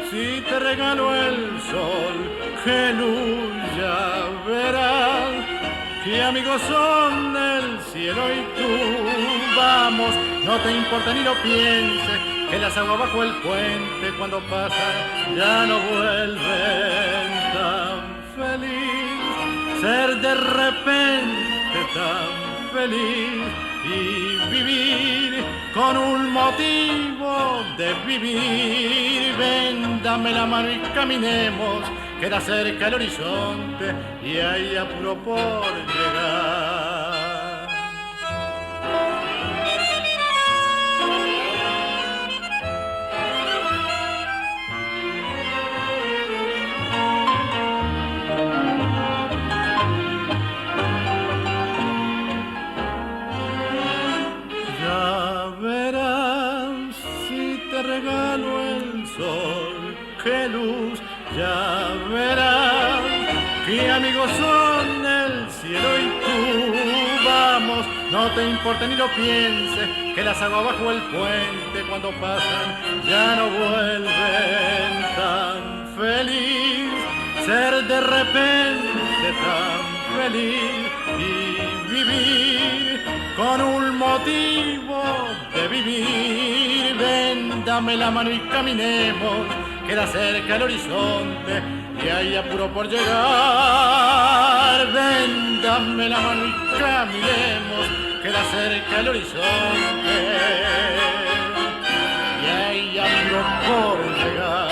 si te regalo el sol, qué luz, ya verás, que amigos son del cielo y tú. Vamos, no te importa ni lo pienses, que las aguas bajo el puente cuando pasan ya no vuelven. Tan feliz, ser de repente tan feliz, y vivir con un motivo de vivir. Ven, dame la mano y caminemos, queda cerca el horizonte y hay apuro por llegar. Regalo el sol, qué luz, ya verás, que amigos son el cielo y tú. Vamos, no te importa ni lo pienses, que las aguas bajo el puente cuando pasan ya no vuelven. Tan feliz, ser de repente tan feliz y vivir con un motivo de vivir. Ven, dame la mano y caminemos, queda cerca el horizonte y hay apuro por llegar. Ven, dame la mano y caminemos, queda cerca el horizonte joven llegar.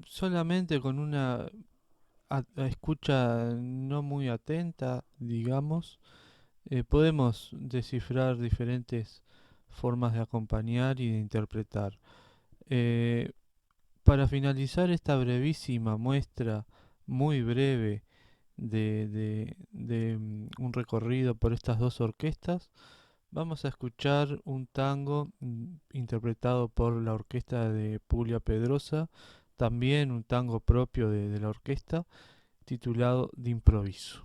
Solamente con una escucha no muy atenta, digamos, podemos descifrar diferentes formas de acompañar y de interpretar. Para finalizar esta brevísima muestra, muy breve, de un recorrido por estas dos orquestas, vamos a escuchar un tango interpretado por la orquesta de Puglia Pedrosa, también un tango propio de la orquesta, titulado De Improviso.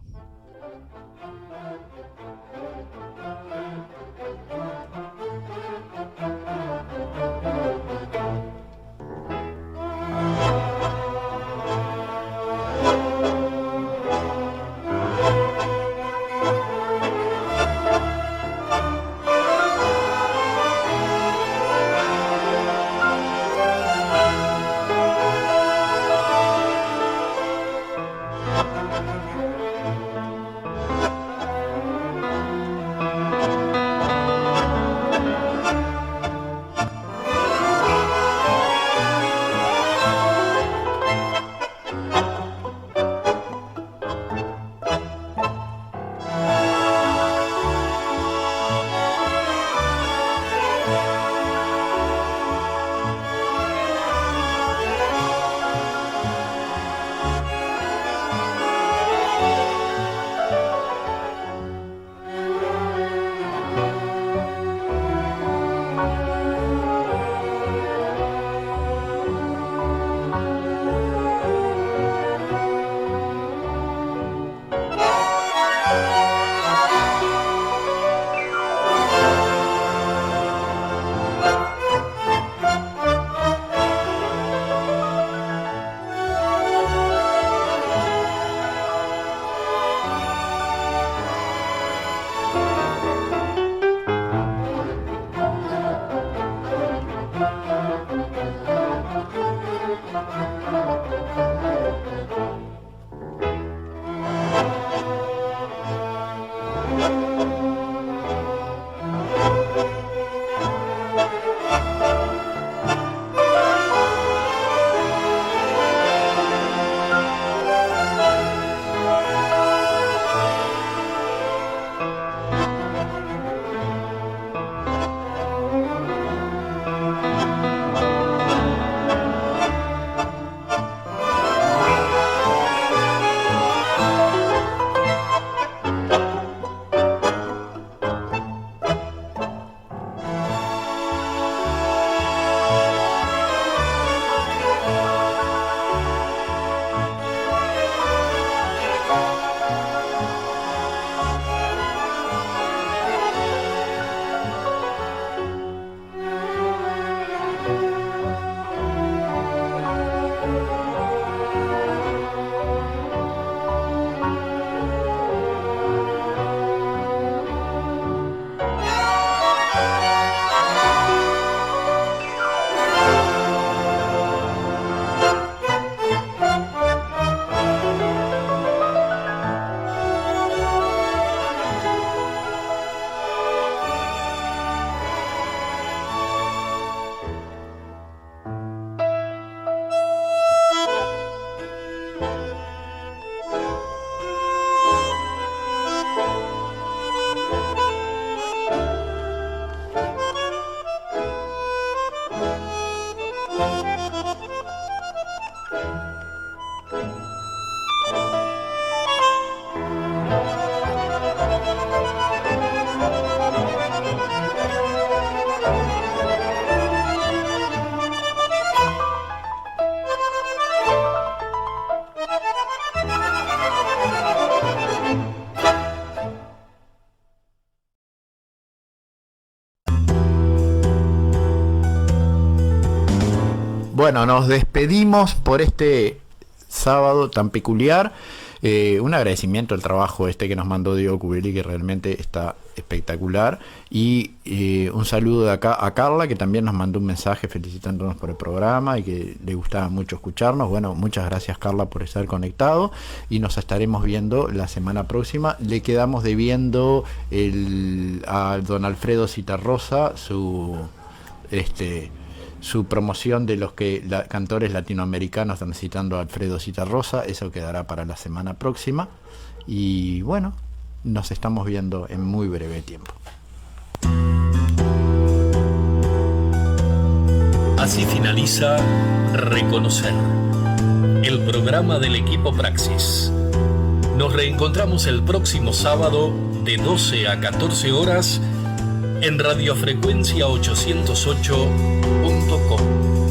Bueno, nos despedimos por este sábado tan peculiar. Un agradecimiento al trabajo que nos mandó Diego Cubeli, que realmente está espectacular. Y un saludo de acá a Carla, que también nos mandó un mensaje felicitándonos por el programa y que le gustaba mucho escucharnos. Bueno, muchas gracias, Carla, por estar conectado, y nos estaremos viendo la semana próxima. Le quedamos debiendo a don Alfredo Citarrosa su promoción de los cantores latinoamericanos. Están citando a Alfredo Citarrosa. Eso quedará para la semana próxima. Y bueno, nos estamos viendo en muy breve tiempo. Así finaliza Reconocer, el programa del equipo Praxis. Nos reencontramos el próximo sábado de 12 a 14 horas en radiofrecuencia808.com.